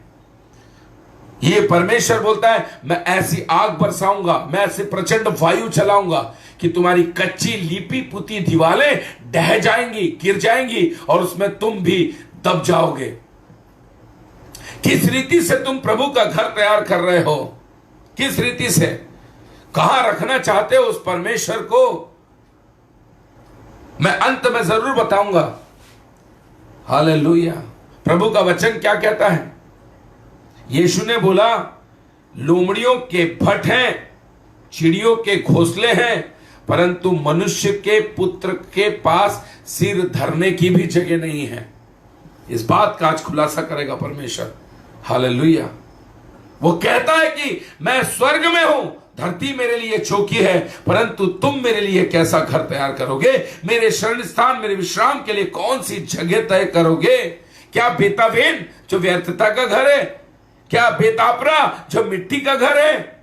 ये परमेश्वर बोलता है, मैं ऐसी आग बरसाऊंगा, मैं ऐसे प्रचंड वायु चलाऊंगा कि तुम्हारी कच्ची लिपि पुती दीवारें ढह जाएंगी, गिर जाएंगी और उसमें तुम भी दब जाओगे। किस रीति से तुम प्रभु का घर तैयार कर रहे हो, किस रीति से, कहां रखना चाहते हो उस परमेश्वर को, मैं अंत में जरूर बताऊंगा। हालेलुया। प्रभु का वचन क्या कहता है? यीशु ने बोला, लोमड़ियों के भट्ट हैं, चिड़ियों के घोंसले हैं, परंतु मनुष्य के पुत्र के पास सिर धरने की भी जगह नहीं है। इस बात का आज खुलासा करेगा परमेश्वर। हालेलुया। वो कहता है कि मैं स्वर्ग में हूं, धरती मेरे लिए चौकी है, परंतु तुम मेरे लिए कैसा घर तैयार करोगे? मेरे शरण स्थान, मेरे विश्राम के लिए कौन सी जगह तय करोगे? क्या बेतावेन जो व्यर्थता का घर है? क्या बेतापरा जो मिट्टी का घर है?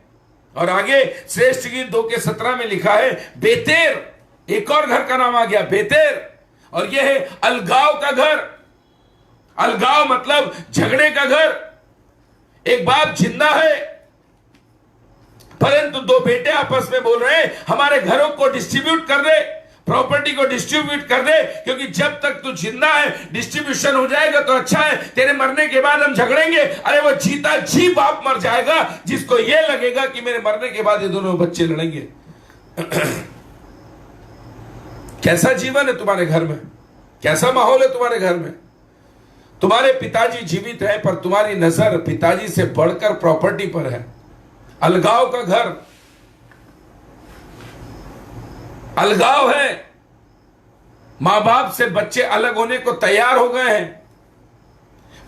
और आगे श्रेष्ठ गीत 2:17 में लिखा है, बेतेर, एक और घर का नाम आ गया बेतेर, और यह है अलगाव का घर। अलगाव मतलब झगड़े का घर। एक बाप जिंदा है, परंतु दो बेटे आपस में बोल रहे हैं, हमारे घरों को डिस्ट्रीब्यूट कर दे, प्रॉपर्टी को डिस्ट्रीब्यूट कर दे, क्योंकि जब तक तू जिंदा है डिस्ट्रीब्यूशन हो जाएगा तो अच्छा है, तेरे मरने के बाद हम झगड़ेंगे। अरे वो जीता जी बाप मर जाएगा जिसको ये लगेगा कि मेरे मरने के बाद ये दोनों बच्चे लड़ेंगे। कैसा जीवन है तुम्हारे घर में? कैसा माहौल है तुम्हारे घर में? तुम्हारे पिताजी जीवित हैं, पर तुम्हारी नजर पिताजी से बढ़कर प्रॉपर्टी पर है। अलगाव का घर, अलगाव है। मां बाप से बच्चे अलग होने को तैयार हो गए हैं,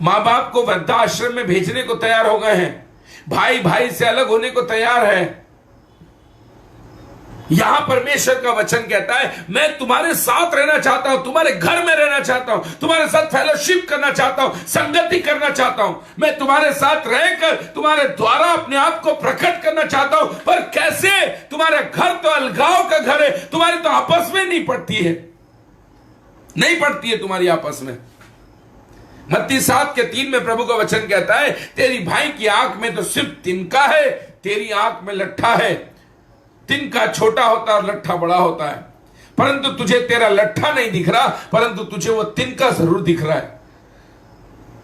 मां बाप को वृद्धाश्रम में भेजने को तैयार हो गए हैं, भाई भाई से अलग होने को तैयार है। यहां परमेश्वर का वचन कहता है, मैं तुम्हारे साथ रहना चाहता हूं, तुम्हारे घर में रहना चाहता हूं, तुम्हारे साथ फेलोशिप करना चाहता हूं, संगति करना चाहता हूं, मैं तुम्हारे साथ रहकर तुम्हारे द्वारा अपने आप को प्रकट करना चाहता हूं। पर कैसे? तुम्हारा घर तो अलगाव का घर है, तुम्हारी तो आपस में नहीं पड़ती है, नहीं पड़ती है तुम्हारी आपस में। मत्ती 7:3 में प्रभु का वचन कहता है, तेरी भाई की आंख में तो सिर्फ तिनका है, तेरी आंख में लट्ठा है। तिनका छोटा होता है और लट्ठा बड़ा होता है, परंतु तुझे तेरा लट्ठा नहीं दिख रहा, परंतु तुझे वो तिनका जरूर दिख रहा है।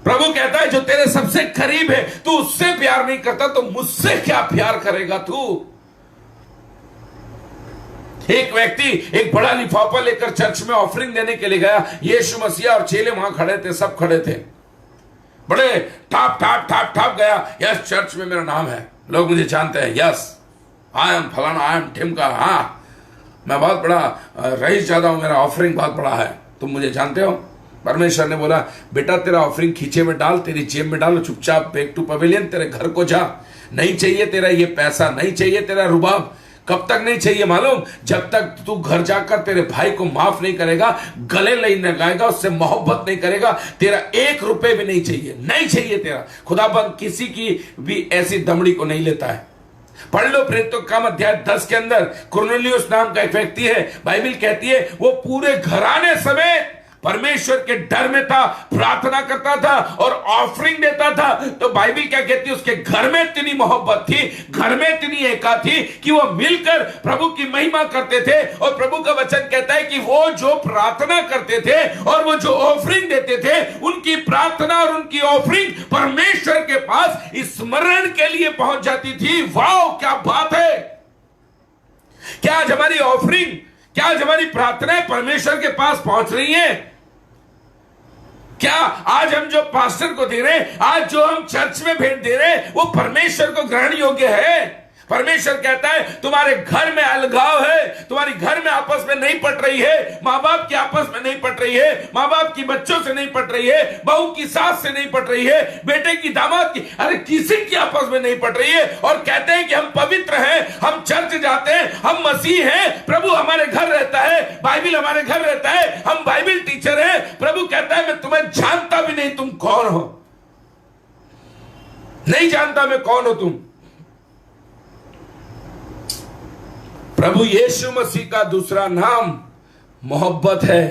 प्रभु कहता है, जो तेरे सबसे करीब है, तू उससे प्यार नहीं करता तो मुझसे क्या प्यार करेगा तू? एक व्यक्ति एक बड़ा लिफाफा लेकर चर्च में ऑफरिंग देने के लिए गया। यीशु मसीह और चेले वहां खड़े थे, सब खड़े थे। बड़े ठाप ठाप ठाप ठाप गया, यस चर्च में मेरा नाम है, लोग मुझे जानते हैं, यस आई एम फलाना, आई एम ढिमका, हाँ मैं बहुत बड़ा रईस ज्यादा हूं, मेरा ऑफरिंग बहुत बड़ा है, तुम मुझे जानते हो। परमेश्वर ने बोला, बेटा तेरा ऑफरिंग खींचे में डाल, तेरी जेब में डाल, चुपचाप बैक टू पवेलियन, तेरे घर को जा। नहीं चाहिए तेरा ये पैसा, नहीं चाहिए तेरा रुबाब। कब तक नहीं चाहिए मालूम? जब तक तू घर जाकर तेरे भाई को माफ नहीं करेगा, गले नहीं लगाएगा, उससे मोहब्बत नहीं करेगा, तेरा 1 रुपए भी नहीं चाहिए, नहीं चाहिए तेरा। खुदाबंद किसी की भी ऐसी दमड़ी को नहीं लेता है। पढ़ लो प्रेरितों का काम अध्याय 10 के अंदर, कुरनेलियुस नाम का एक व्यक्ति है, बाइबल कहती है वो पूरे घराने समेत परमेश्वर के डर में था, प्रार्थना करता था और ऑफरिंग देता था। तो बाइबल क्या कहती है? उसके घर में इतनी मोहब्बत थी, घर में इतनी एका थी कि वो मिलकर प्रभु की महिमा करते थे। और प्रभु का वचन कहता है कि वो जो प्रार्थना करते थे और वो जो ऑफरिंग देते थे, उनकी प्रार्थना और उनकी ऑफरिंग परमेश्वर के पास स्मरण के लिए पहुंच जाती थी। वाओ, क्या बात है! क्या आज हमारी ऑफरिंग, क्या आज हमारी प्रार्थनाएं परमेश्वर के पास पहुंच रही हैं? क्या आज हम जो पास्टर को दे रहे हैं, आज जो हम चर्च में भेंट दे रहे हैं, वो परमेश्वर को ग्रहण योग्य है? परमेश्वर कहता है, तुम्हारे घर में अलगाव है, तुम्हारी घर में आपस में नहीं पट रही है, माँ बाप की आपस में नहीं पट रही है, माँ बाप की बच्चों से नहीं पट रही है, बहू की सास से नहीं पट रही है, बेटे की दामाद की, अरे किसी की आपस में नहीं पट रही है। और कहते हैं कि हम पवित्र हैं, हम चर्च जाते हैं, हम मसीह हैं, प्रभु हमारे घर रहता है, बाइबल हमारे घर रहता है, हम बाइबल टीचर हैं। प्रभु कहता है, मैं तुम्हें जानता भी नहीं, तुम कौन हो? नहीं जानता मैं कौन हो तुम। प्रभु यीशु मसीह का दूसरा नाम मोहब्बत है।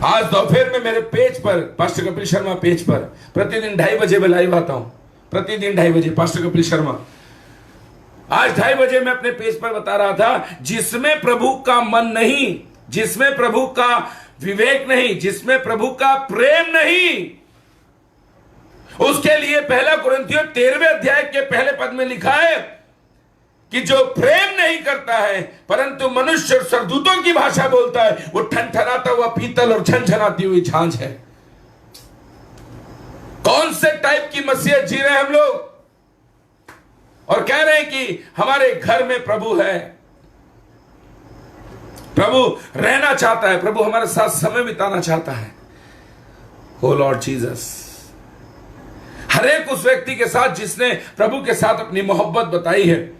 आज दोपहर में मेरे पेज पर, पास्टर कपिल शर्मा पेज पर, प्रतिदिन 2:30 बजे मैं लाइव आता हूं, प्रतिदिन 2:30 बजे पास्टर कपिल शर्मा। आज 2:30 बजे मैं अपने पेज पर बता रहा था, जिसमें प्रभु का मन नहीं, जिसमें प्रभु का विवेक नहीं, जिसमें प्रभु का प्रेम नहीं, उसके लिए 1 कुरिन्थियों 13वें अध्याय के पहले पद में लिखा है कि जो प्रेम नहीं करता है परंतु मनुष्य और सरदूतों की भाषा बोलता है, वो ठनठनाता हुआ पीतल और झनझनाती हुई झांझ है। कौन से टाइप की मसीहत जी रहे हैं हम लोग, और कह रहे हैं कि हमारे घर में प्रभु है, प्रभु रहना चाहता है, प्रभु हमारे साथ समय बिताना चाहता है। ओ लॉर्ड जीसस, हर एक उस व्यक्ति के साथ जिसने प्रभु के साथ अपनी मोहब्बत बताई है,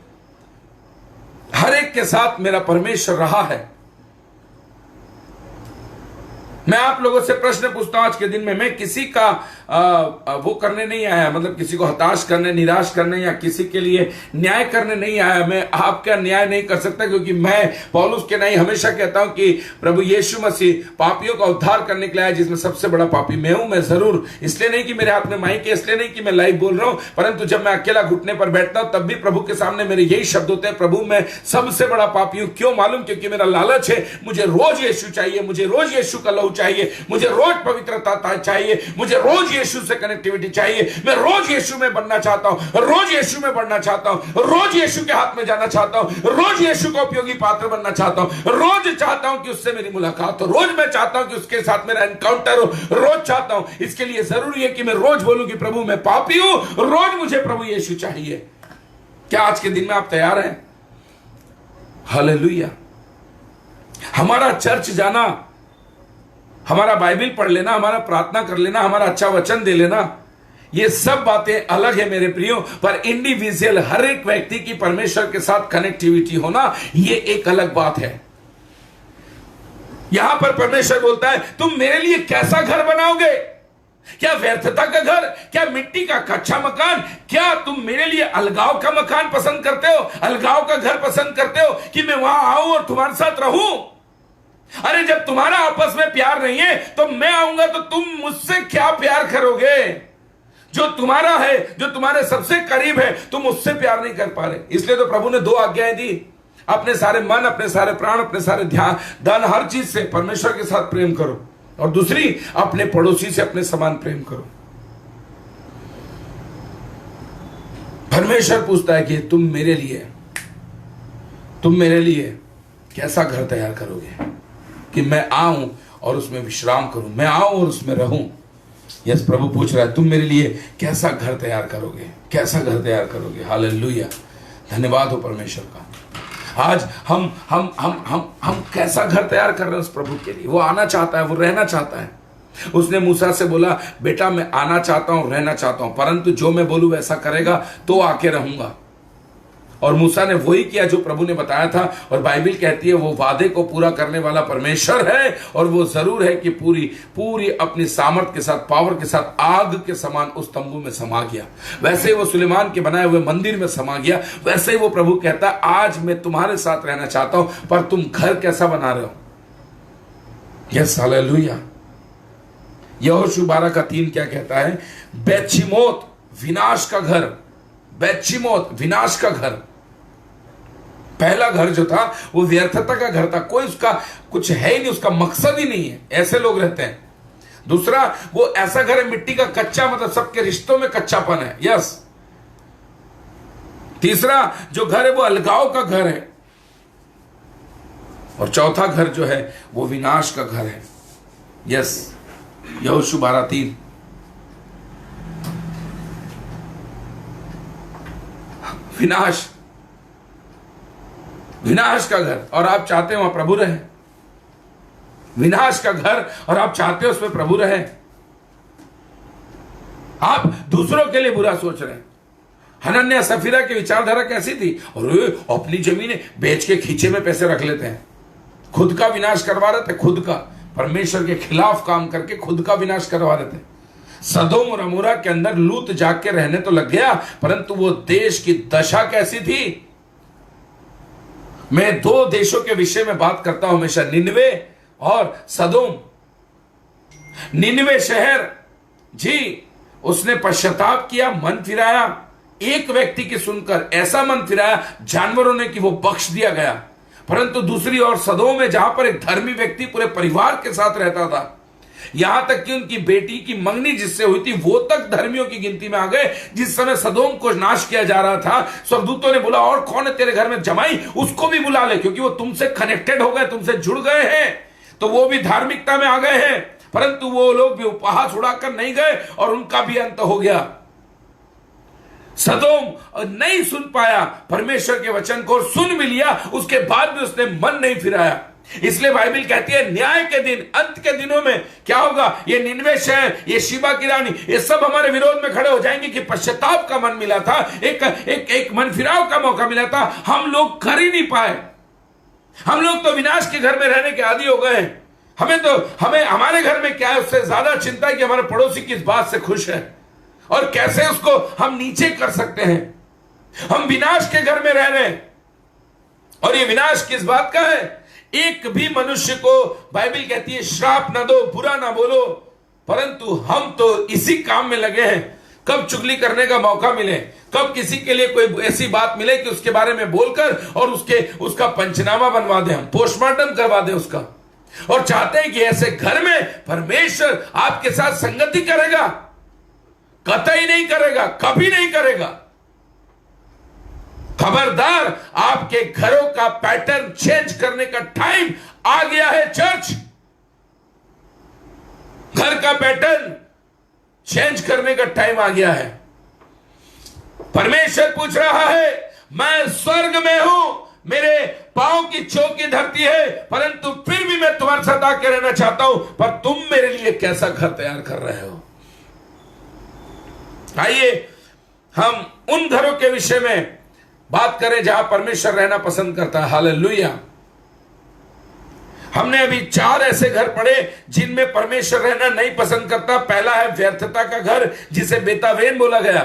हर एक के साथ मेरा परमेश्वर रहा है। मैं आप लोगों से प्रश्न पूछता हूं आज के दिन में, मैं किसी का वो करने नहीं आया, मतलब किसी को हताश करने, निराश करने या किसी के लिए न्याय करने नहीं आया। मैं आपका न्याय नहीं कर सकता, क्योंकि मैं पौलुस के नहीं हमेशा कहता हूं कि प्रभु यीशु मसीह पापियों का उद्धार करने के लिए आया, जिसमें सबसे बड़ा पापी मैं हूं। मैं जरूर इसलिए नहीं कि मेरे हाथ में माइक है, इसलिए नहीं कि मैं लाइव बोल रहा हूं, परंतु जब मैं अकेला घुटने पर बैठता हूं तब भी प्रभु के सामने मेरे यही शब्द होते हैं, प्रभु मैं सबसे बड़ा पापी हूं। क्यों मालूम? क्योंकि मेरा लालच है, मुझे रोज यीशु चाहिए, मुझे रोज यीशु का लहू चाहिए, मुझे रोज पवित्रता चाहिए, मुझे रोज यीशु से कनेक्टिविटी चाहिए, मैं रोज यीशु में बनना चाहता हूं, रोज यीशु में बढ़ना चाहता हूं, रोज यीशु के हाथ में जाना चाहता हूं, रोज यीशु का उपयोगी पात्र बनना चाहता हूं, रोज चाहता हूं कि उससे मेरी मुलाकात हो, रोज मैं चाहता हूं कि उसके साथ मेरा एनकाउंटर हो, रोज चाहता हूं। इसके लिए जरूरी है कि मैं रोज बोलूं कि प्रभु मैं पापी हूं, रोज मुझे प्रभु यीशु चाहिए। क्या आज के दिन में आप तैयार हैं? हालेलुया। हमारा चर्च जाना, हमारा बाइबल पढ़ लेना, हमारा प्रार्थना कर लेना, हमारा अच्छा वचन दे लेना, ये सब बातें अलग है मेरे प्रियो, पर इंडिविजुअल हर एक व्यक्ति की परमेश्वर के साथ कनेक्टिविटी होना, ये एक अलग बात है। यहां पर परमेश्वर बोलता है, तुम मेरे लिए कैसा घर बनाओगे? क्या व्यर्थता का घर? क्या मिट्टी का कच्चा मकान? क्या तुम मेरे लिए अलगाव का मकान पसंद करते हो, अलगाव का घर पसंद करते हो कि मैं वहां आऊं और तुम्हारे साथ रहूं? अरे जब तुम्हारा आपस में प्यार नहीं है तो मैं आऊंगा तो तुम मुझसे क्या प्यार करोगे? जो तुम्हारा है, जो तुम्हारे सबसे करीब है, तुम उससे प्यार नहीं कर पा रहे। इसलिए तो प्रभु ने 2 आज्ञाएं दी, अपने सारे मन, अपने सारे प्राण, अपने सारे ध्यान, धन, हर चीज से परमेश्वर के साथ प्रेम करो, और दूसरी अपने पड़ोसी से अपने समान प्रेम करो। परमेश्वर पूछता है कि तुम मेरे लिए कैसा घर तैयार करोगे कि मैं आऊं और उसमें विश्राम करूं, मैं आऊं और उसमें रहूं। यस, प्रभु पूछ रहा है, तुम मेरे लिए कैसा घर तैयार करोगे, कैसा घर तैयार करोगे? हालेलुया, धन्यवाद हो परमेश्वर का। आज हम कैसा घर तैयार कर रहे हैं उस प्रभु के लिए? वो आना चाहता है, वो रहना चाहता है। उसने मूसा से बोला, बेटा मैं आना चाहता हूं, रहना चाहता हूं, परंतु जो मैं बोलूं वैसा करेगा तो आके रहूंगा। और मूसा ने वही किया जो प्रभु ने बताया था, और बाइबल कहती है वो वादे को पूरा करने वाला परमेश्वर है, और वो जरूर है कि पूरी अपनी सामर्थ के साथ, पावर के साथ आग के समान उस तंबू में समा गया। वैसे ही वो सुलेमान के बनाए हुए मंदिर में समा गया। वैसे ही वो प्रभु कहता है, आज मैं तुम्हारे साथ रहना चाहता हूं, पर तुम घर कैसा बना रहे हो? Yes, hallelujah. यहोशू 12:3 क्या कहता है? बेतशीमोत विनाश का घर, बेतशीमोत विनाश का घर। पहला घर जो था वो व्यर्थता का घर था, कोई उसका कुछ है ही नहीं, उसका मकसद ही नहीं है, ऐसे लोग रहते हैं। दूसरा, वो ऐसा घर है मिट्टी का कच्चा, मतलब सबके रिश्तों में कच्चापन है। यस। तीसरा जो घर है वो अलगाव का घर है, और चौथा घर जो है वो विनाश का घर है। यस, यहोशू 12:3। विनाश का घर, और आप चाहते हो वहां प्रभु रहे। विनाश का घर, और आप चाहते हो उसमें प्रभु रहे। आप दूसरों के लिए बुरा सोच रहे हैं। हनन्याह सफीरा की विचारधारा कैसी थी? और अपनी जमीनें बेच के खींचे में पैसे रख लेते हैं, खुद का विनाश करवा रहे थे, खुद का, परमेश्वर के खिलाफ काम करके खुद का विनाश करवा रहे थे। सदोम और अमोरा के अंदर लूत जाके रहने तो लग गया, परंतु वो देश की दशा कैसी थी? मैं 2 देशों के विषय में बात करता हूं हमेशा, निनवे और सदोम। निनवे शहर जी, उसने पश्चाताप किया, मन फिराया, एक व्यक्ति की सुनकर ऐसा मन फिराया जानवरों ने कि वो बख्श दिया गया। परंतु दूसरी ओर सदोम में, जहां पर एक धर्मी व्यक्ति पूरे परिवार के साथ रहता था, यहां तक कि उनकी बेटी की मंगनी जिससे हुई थी वो तक धर्मियों की गिनती में आ गए। जिस समय सदोम को नाश किया जा रहा था, स्वर्गदूतों ने बोला और कौन है तेरे घर में जमाई, उसको भी बुला ले, क्योंकि वो तुमसे कनेक्टेड हो गए, तुमसे जुड़ गए हैं, तो वो भी धार्मिकता में आ गए हैं। परंतु वो लोग भी उपहास उड़ाकर नहीं गए और उनका भी अंत हो गया। सदोम नहीं सुन पाया परमेश्वर के वचन को, और सुन भी लिया, उसके बाद भी उसने मन नहीं फिराया। इसलिए बाइबल कहती है न्याय के दिन, अंत के दिनों में क्या होगा, ये निनवे शहर, ये शिबा की रानी, ये सब हमारे विरोध में खड़े हो जाएंगे कि पश्चाताप का मन मिला था, एक मन फिराव का मौका मिला था, हम लोग कर ही नहीं पाए। हम लोग तो विनाश के घर में रहने के आदी हो गए। हमें हमारे घर में क्या है उससे ज्यादा चिंता है कि हमारे पड़ोसी किस बात से खुश है और कैसे उसको हम नीचे कर सकते हैं। हम विनाश के घर में रह रहे हैं, और ये विनाश किस बात का है, एक भी मनुष्य को बाइबल कहती है श्राप ना दो, बुरा ना बोलो, परंतु हम तो इसी काम में लगे हैं। कब चुगली करने का मौका मिले, कब किसी के लिए कोई ऐसी बात मिले कि उसके बारे में बोलकर और उसका पंचनामा बनवा दे, हम पोस्टमार्टम करवा दे उसका, और चाहते हैं कि ऐसे घर में परमेश्वर आपके साथ संगति करेगा, कतई नहीं करेगा, कभी नहीं करेगा। खबरदार, आपके घरों का पैटर्न चेंज करने का टाइम आ गया है चर्च। घर का पैटर्न चेंज करने का टाइम आ गया है। परमेश्वर पूछ रहा है, मैं स्वर्ग में हूं, मेरे पांव की चौकी धरती है, परंतु फिर भी मैं तुम्हारे साथ आके रहना चाहता हूं, पर तुम मेरे लिए कैसा घर तैयार कर रहे हो। आइए हम उन घरों के विषय में बात करें जहां परमेश्वर रहना पसंद करता है। हालेलुया। हमने अभी 4 ऐसे घर पढ़े जिनमें परमेश्वर रहना नहीं पसंद करता। पहला है व्यर्थता का घर, जिसे बेतावेन बोला गया।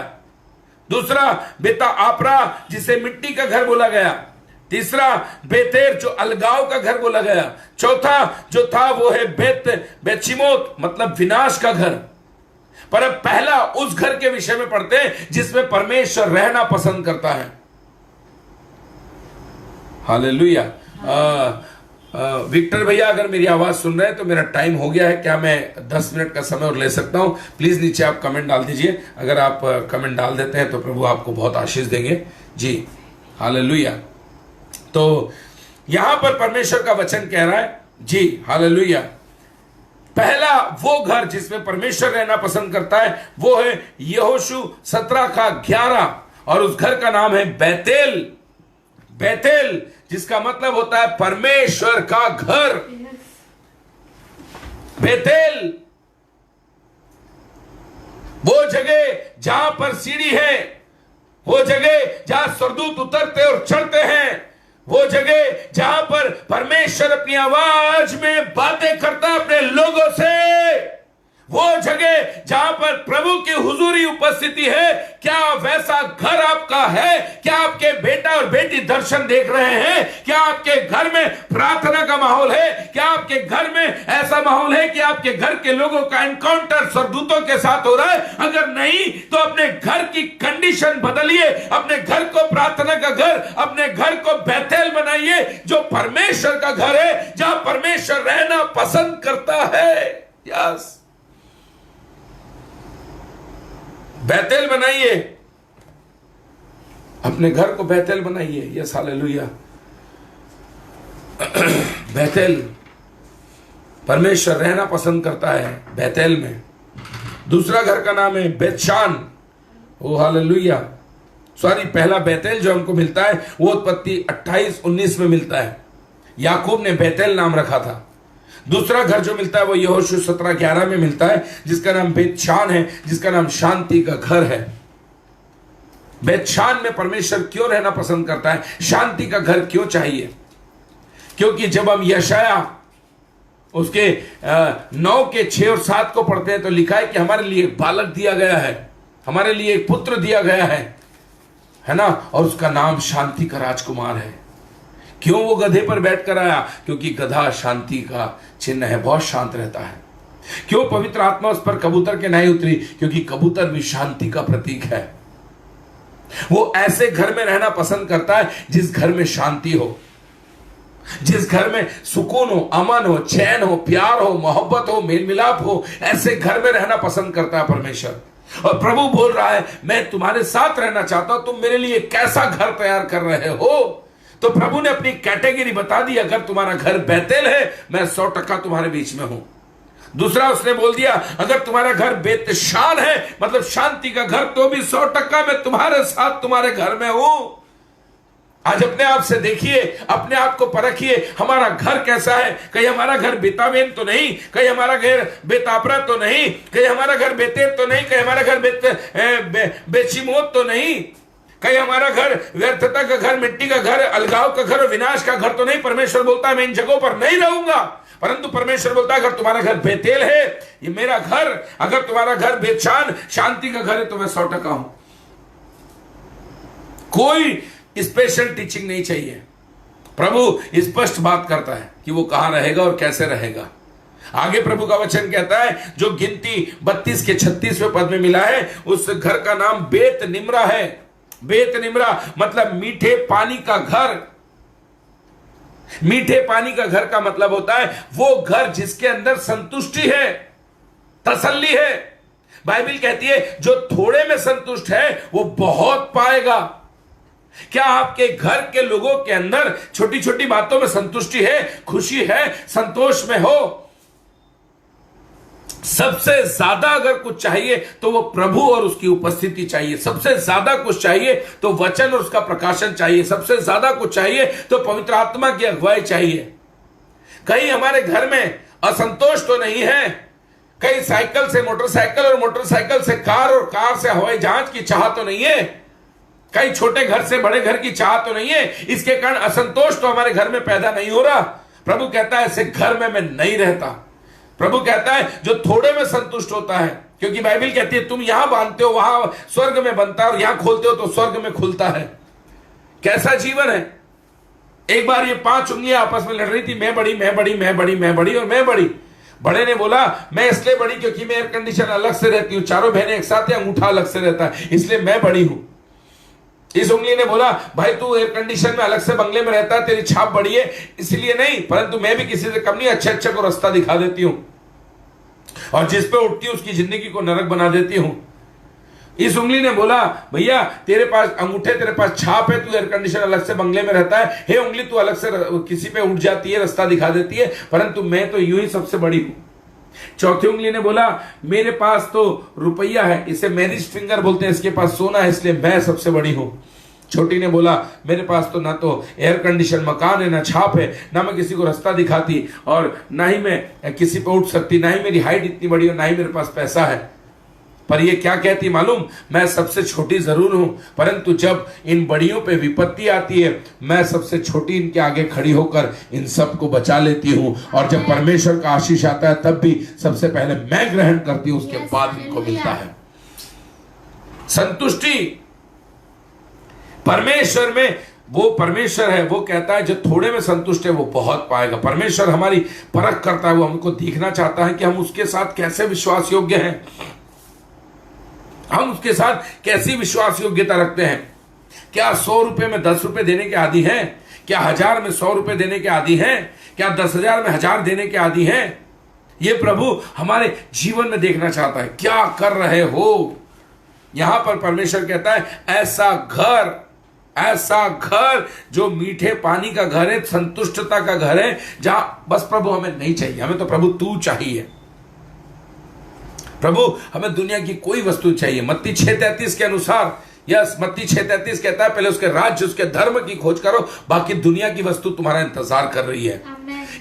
दूसरा बेता आपरा, जिसे मिट्टी का घर बोला गया। तीसरा बेतेर, जो अलगाव का घर बोला गया। चौथा जो था वो है बेतशिमोत, मतलब विनाश का घर। पर अब पहला उस घर के विषय में पढ़ते हैं जिसमें परमेश्वर रहना पसंद करता है। हालेलुया। विक्टर भैया अगर मेरी आवाज सुन रहे हैं तो मेरा टाइम हो गया है, क्या मैं 10 मिनट का समय और ले सकता हूं? प्लीज नीचे आप कमेंट डाल दीजिए। अगर आप कमेंट डाल देते हैं तो प्रभु आपको बहुत आशीष देंगे जी। हालेलुया। तो यहां पर परमेश्वर का वचन कह रहा है जी, हालेलुया, पहला वो घर जिसमें परमेश्वर रहना पसंद करता है वो है यहोशू 17 का 11, और उस घर का नाम है बेतेल। बेतेल जिसका मतलब होता है परमेश्वर का घर। बेतेल वो जगह जहां पर सीढ़ी है, वो जगह जहां स्वर्गदूत उतरते और चढ़ते हैं, वो जगह जहां पर परमेश्वर अपनी आवाज में बातें करता है अपने लोगों से, वो जगह जहां पर प्रभु की हुजूरी उपस्थिति है। क्या वैसा घर आपका है? क्या आपके बेटा और बेटी दर्शन देख रहे हैं? क्या आपके घर में प्रार्थना का माहौल है? क्या आपके घर में ऐसा माहौल है कि आपके घर के लोगों का एनकाउंटर स्वर्गदूतों के साथ हो रहा है? अगर नहीं तो अपने घर की कंडीशन बदलिए, अपने घर को प्रार्थना का घर, अपने घर को बेतेल बनाइए, जो परमेश्वर का घर है, जहां परमेश्वर रहना पसंद करता है। यस, बेतेल बनाइए, अपने घर को बेतेल बनाइए। Yes, hallelujah. बेतेल, परमेश्वर रहना पसंद करता है बेतेल में। दूसरा घर का नाम है बेतशान। ओ हालेलुया। सॉरी, पहला बेतेल जो हमको मिलता है वो उत्पत्ति 28-19 में मिलता है। याकूब ने बेतेल नाम रखा था। दूसरा घर जो मिलता है वो यहोशू 17-11 में मिलता है, जिसका नाम बेतशान है, जिसका नाम शांति का घर है। बेतशान में परमेश्वर क्यों रहना पसंद करता है? शांति का घर क्यों चाहिए? क्योंकि जब हम यशाया उसके 9 के 6 और 7 को पढ़ते हैं तो लिखा है कि हमारे लिए एक बालक दिया गया है, हमारे लिए एक पुत्र दिया गया है ना, और उसका नाम शांति का राजकुमार है। क्यों वो गधे पर बैठ कर आया? क्योंकि गधा शांति का चिन्ह है, बहुत शांत रहता है। क्यों पवित्र आत्मा उस पर कबूतर के नहीं उतरी? क्योंकि कबूतर भी शांति का प्रतीक है। वो ऐसे घर में रहना पसंद करता है जिस घर में शांति हो, जिस घर में सुकून हो, अमन हो, चैन हो, प्यार हो, मोहब्बत हो, मेल मिलाप हो। ऐसे घर में रहना पसंद करता है परमेश्वर। और प्रभु बोल रहा है मैं तुम्हारे साथ रहना चाहता हूं, तुम मेरे लिए कैसा घर तैयार कर रहे हो। तो प्रभु ने अपनी कैटेगरी बता दी, अगर तुम्हारा घर बैतेल है मैं 100% तुम्हारे बीच में हूं। दूसरा उसने बोल दिया अगर तुम्हारा घर बेतशान है, मतलब शांति का घर, तो भी 100% मैं तुम्हारे साथ तुम्हारे घर में हूं। आज अपने आप से देखिए, अपने आप को परखिए, हमारा घर कैसा है। कहीं हमारा घर बेतावेन तो नहीं, कहीं हमारा घर बेतापरा तो नहीं, कहीं हमारा घर बेतेर तो नहीं, कहीं हमारा घर बेचिमोत तो नहीं, कहीं हमारा घर व्यर्थता का घर, मिट्टी का घर, अलगाव का घर और विनाश का घर तो नहीं। परमेश्वर बोलता है मैं इन जगहों पर नहीं रहूंगा, परंतु परमेश्वर बोलता है अगर तुम्हारा घर बेतेल है, ये मेरा घर, अगर तुम्हारा घर बेचान शांति का घर है तो मैं 100% हूं। कोई स्पेशल टीचिंग नहीं चाहिए। प्रभु स्पष्ट बात करता है कि वो कहां रहेगा और कैसे रहेगा। आगे प्रभु का वचन कहता है जो गिनती 32 के 36वें पद में मिला है, उस घर का नाम बेत निम्रा है। बेत निम्रा मतलब मीठे पानी का घर। मीठे पानी का घर का मतलब होता है वो घर जिसके अंदर संतुष्टि है, तसल्ली है। बाइबल कहती है जो थोड़े में संतुष्ट है वो बहुत पाएगा। क्या आपके घर के लोगों के अंदर छोटी छोटी बातों में संतुष्टि है, खुशी है, संतोष में हो? सबसे ज्यादा अगर कुछ चाहिए तो वो प्रभु और उसकी उपस्थिति चाहिए। सबसे ज्यादा कुछ चाहिए तो वचन और उसका प्रकाशन चाहिए। सबसे ज्यादा कुछ चाहिए तो पवित्र आत्मा की अगुवाई चाहिए। कहीं हमारे घर में असंतोष तो नहीं है, कहीं साइकिल से मोटरसाइकिल और मोटरसाइकिल से कार और कार से हवाई जहाज की चाह तो नहीं है, कहीं छोटे घर से बड़े घर की चाह तो नहीं है। इसके कारण असंतोष तो हमारे घर में पैदा नहीं हो रहा। प्रभु कहता है ऐसे घर में मैं नहीं रहता। प्रभु कहता है जो थोड़े में संतुष्ट होता है, क्योंकि बाइबल कहती है तुम यहां बांधते हो वहां स्वर्ग में बनता है और यहां खोलते हो तो स्वर्ग में खुलता है। कैसा जीवन है। एक बार ये 5 उंगलियां आपस में लड़ रही थी, मैं बड़ी, मैं बड़ी, मैं बड़ी, मैं बड़ी और मैं बड़ी। बड़े ने बोला मैं इसलिए बड़ी क्योंकि मैं एयर कंडीशन अलग से रहती हूं, चारों बहनें एक साथ हैं, अंगूठा अलग से रहता है, इसलिए मैं बड़ी हूं। इस उंगली ने बोला भाई तू एयर कंडीशन में अलग से बंगले में रहता है, तेरी छाप बड़ी है, इसलिए नहीं, परंतु मैं भी किसी से कम नहीं, अच्छे अच्छे को रास्ता दिखा देती हूं और जिस पे उठती हूं उसकी जिंदगी को नरक बना देती हूं। इस उंगली ने बोला भैया तेरे पास अंगूठे, तेरे पास छाप है, तू एयर कंडीशन अलग से बंगले में रहता है, हे उंगली तू अलग से किसी पे उठ जाती है, रास्ता दिखा देती है, परंतु मैं तो यूं ही सबसे बड़ी हूं। चौथी उंगली ने बोला मेरे पास तो रुपया है, इसे मैरिज फिंगर बोलते हैं, इसके पास सोना है, इसलिए मैं सबसे बड़ी हूं। छोटी ने बोला मेरे पास तो ना तो एयर कंडीशन मकान है, ना छाप है, ना मैं किसी को रास्ता दिखाती और ना ही मैं किसी पे उठ सकती, ना ही मेरी हाइट इतनी बड़ी और ना ही मेरे पास पैसा है। पर ये क्या कहती मालूम, मैं सबसे छोटी जरूर हूं, परंतु जब इन बड़ियों पे विपत्ति आती है मैं सबसे छोटी इनके आगे खड़ी होकर इन सबको बचा लेती हूं। और जब परमेश्वर का आशीष आता है तब भी सबसे पहले मैं ग्रहण करती हूं, उसके बाद इनको मिलता है संतुष्टि। परमेश्वर में वो परमेश्वर है, वो कहता है जो थोड़े में संतुष्ट है वो बहुत पाएगा। परमेश्वर हमारी परख करता है, वो हमको देखना चाहता है कि हम उसके साथ कैसे विश्वास योग्य हैं, हम उसके साथ कैसी विश्वास योग्यता रखते हैं। क्या 100 रुपए में 10 रुपए देने के आदी हैं? क्या 1000 में 100 रुपए देने के आदी हैं? क्या 10,000 में 1000 देने के आदी हैं? ये प्रभु हमारे जीवन में देखना चाहता है, क्या कर रहे हो। यहां पर परमेश्वर कहता है ऐसा घर जो मीठे पानी का घर है, संतुष्टता का घर है, जहां बस प्रभु हमें नहीं चाहिए, हमें तो प्रभु तू चाहिए। प्रभु हमें दुनिया की कोई वस्तु चाहिए। मत्ती 6:33 के अनुसार, यस मत्ती 6:33 कहता है पहले उसके राज्य उसके धर्म की खोज करो, बाकी दुनिया की वस्तु तुम्हारा इंतजार कर रही है।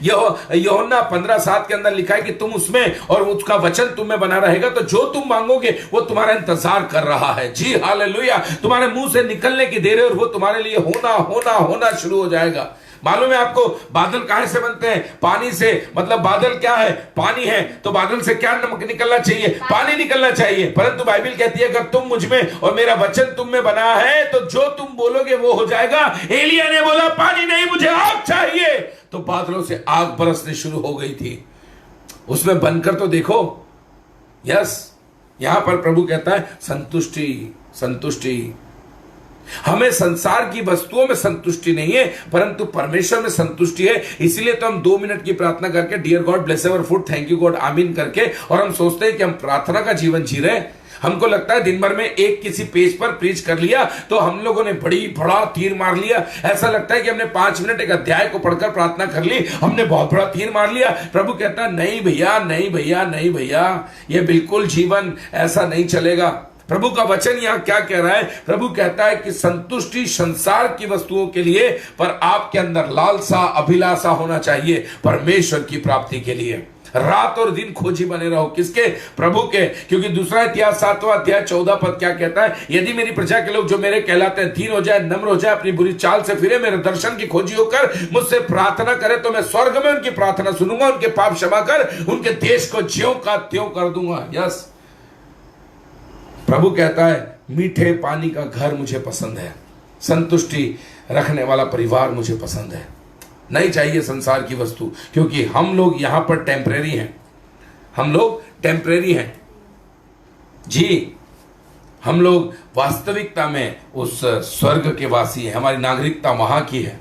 यूहन्ना 15:7 के अंदर लिखा है कि तुम उसमें और उसका वचन तुम में बना रहेगा, तो जो तुम मांगोगे वो तुम्हारा इंतजार कर रहा है। जी हालेलुया। तुम्हारे मुंह से निकलने की देर है और वो तुम्हारे लिए होना होना होना शुरू हो जाएगा। मालूम है आपको बादल काहे से बनते हैं? पानी से। मतलब बादल क्या है? पानी है। तो बादल से क्या निकलना चाहिए? पानी निकलना चाहिए। परंतु बाइबल कहती है अगर तुम मुझ में और मेरा वचन तुम में बना है तो जो तुम बोलोगे वो हो जाएगा। एलिया ने बोला पानी नहीं, मुझे आग चाहिए, तो बादलों से आग बरसने शुरू हो गई थी। उसमें बनकर तो देखो। यस, यहां पर प्रभु कहता है संतुष्टि, संतुष्टि। हमें संसार की वस्तुओं में संतुष्टि नहीं है, परंतु परमेश्वर में संतुष्टि है। इसीलिए तो हम 2 मिनट की प्रार्थना करके dear God bless our food, thank you God, आमीन करके, और हम सोचते हैं कि हम प्रार्थना का जीवन जी रहे हैं। हमको लगता है दिन भर में एक किसी पेज पर प्रीच कर लिया तो हम लोगों ने बड़ा तीर मार लिया। ऐसा लगता है कि हमने 5 मिनट एक अध्याय को पढ़कर प्रार्थना कर ली, हमने बहुत बड़ा तीर मार लिया। प्रभु कहता है नहीं भैया, नहीं भैया, नहीं भैया, ये बिल्कुल जीवन ऐसा नहीं चलेगा। प्रभु का वचन यहां क्या कह रहा है? प्रभु कहता है कि संतुष्टि संसार की वस्तुओं के लिए, पर आपके अंदर लालसा, अभिलाषा होना चाहिए परमेश्वर की प्राप्ति के लिए। रात और दिन खोजी बने रहो, किसके? प्रभु के। क्योंकि दूसरा इतिहास 7वां अध्याय 14 पद क्या कहता है? यदि मेरी प्रजा के लोग जो मेरे कहलाते हैं दीन हो जाए, नम्र हो जाए, अपनी बुरी चाल से फिरे, मेरे दर्शन की खोजी होकर मुझसे प्रार्थना करे, तो मैं स्वर्ग में उनकी प्रार्थना सुनूंगा, उनके पाप क्षमा कर उनके देश को ज्यों का त्यों कर दूंगा। यस, प्रभु कहता है मीठे पानी का घर मुझे पसंद है, संतुष्टि रखने वाला परिवार मुझे पसंद है। नहीं चाहिए संसार की वस्तु, क्योंकि हम लोग यहां पर टेम्परेरी हैं। हम लोग टेम्परेरी हैं जी, हम लोग वास्तविकता में उस स्वर्ग के वासी हैं। हमारी नागरिकता वहां की है,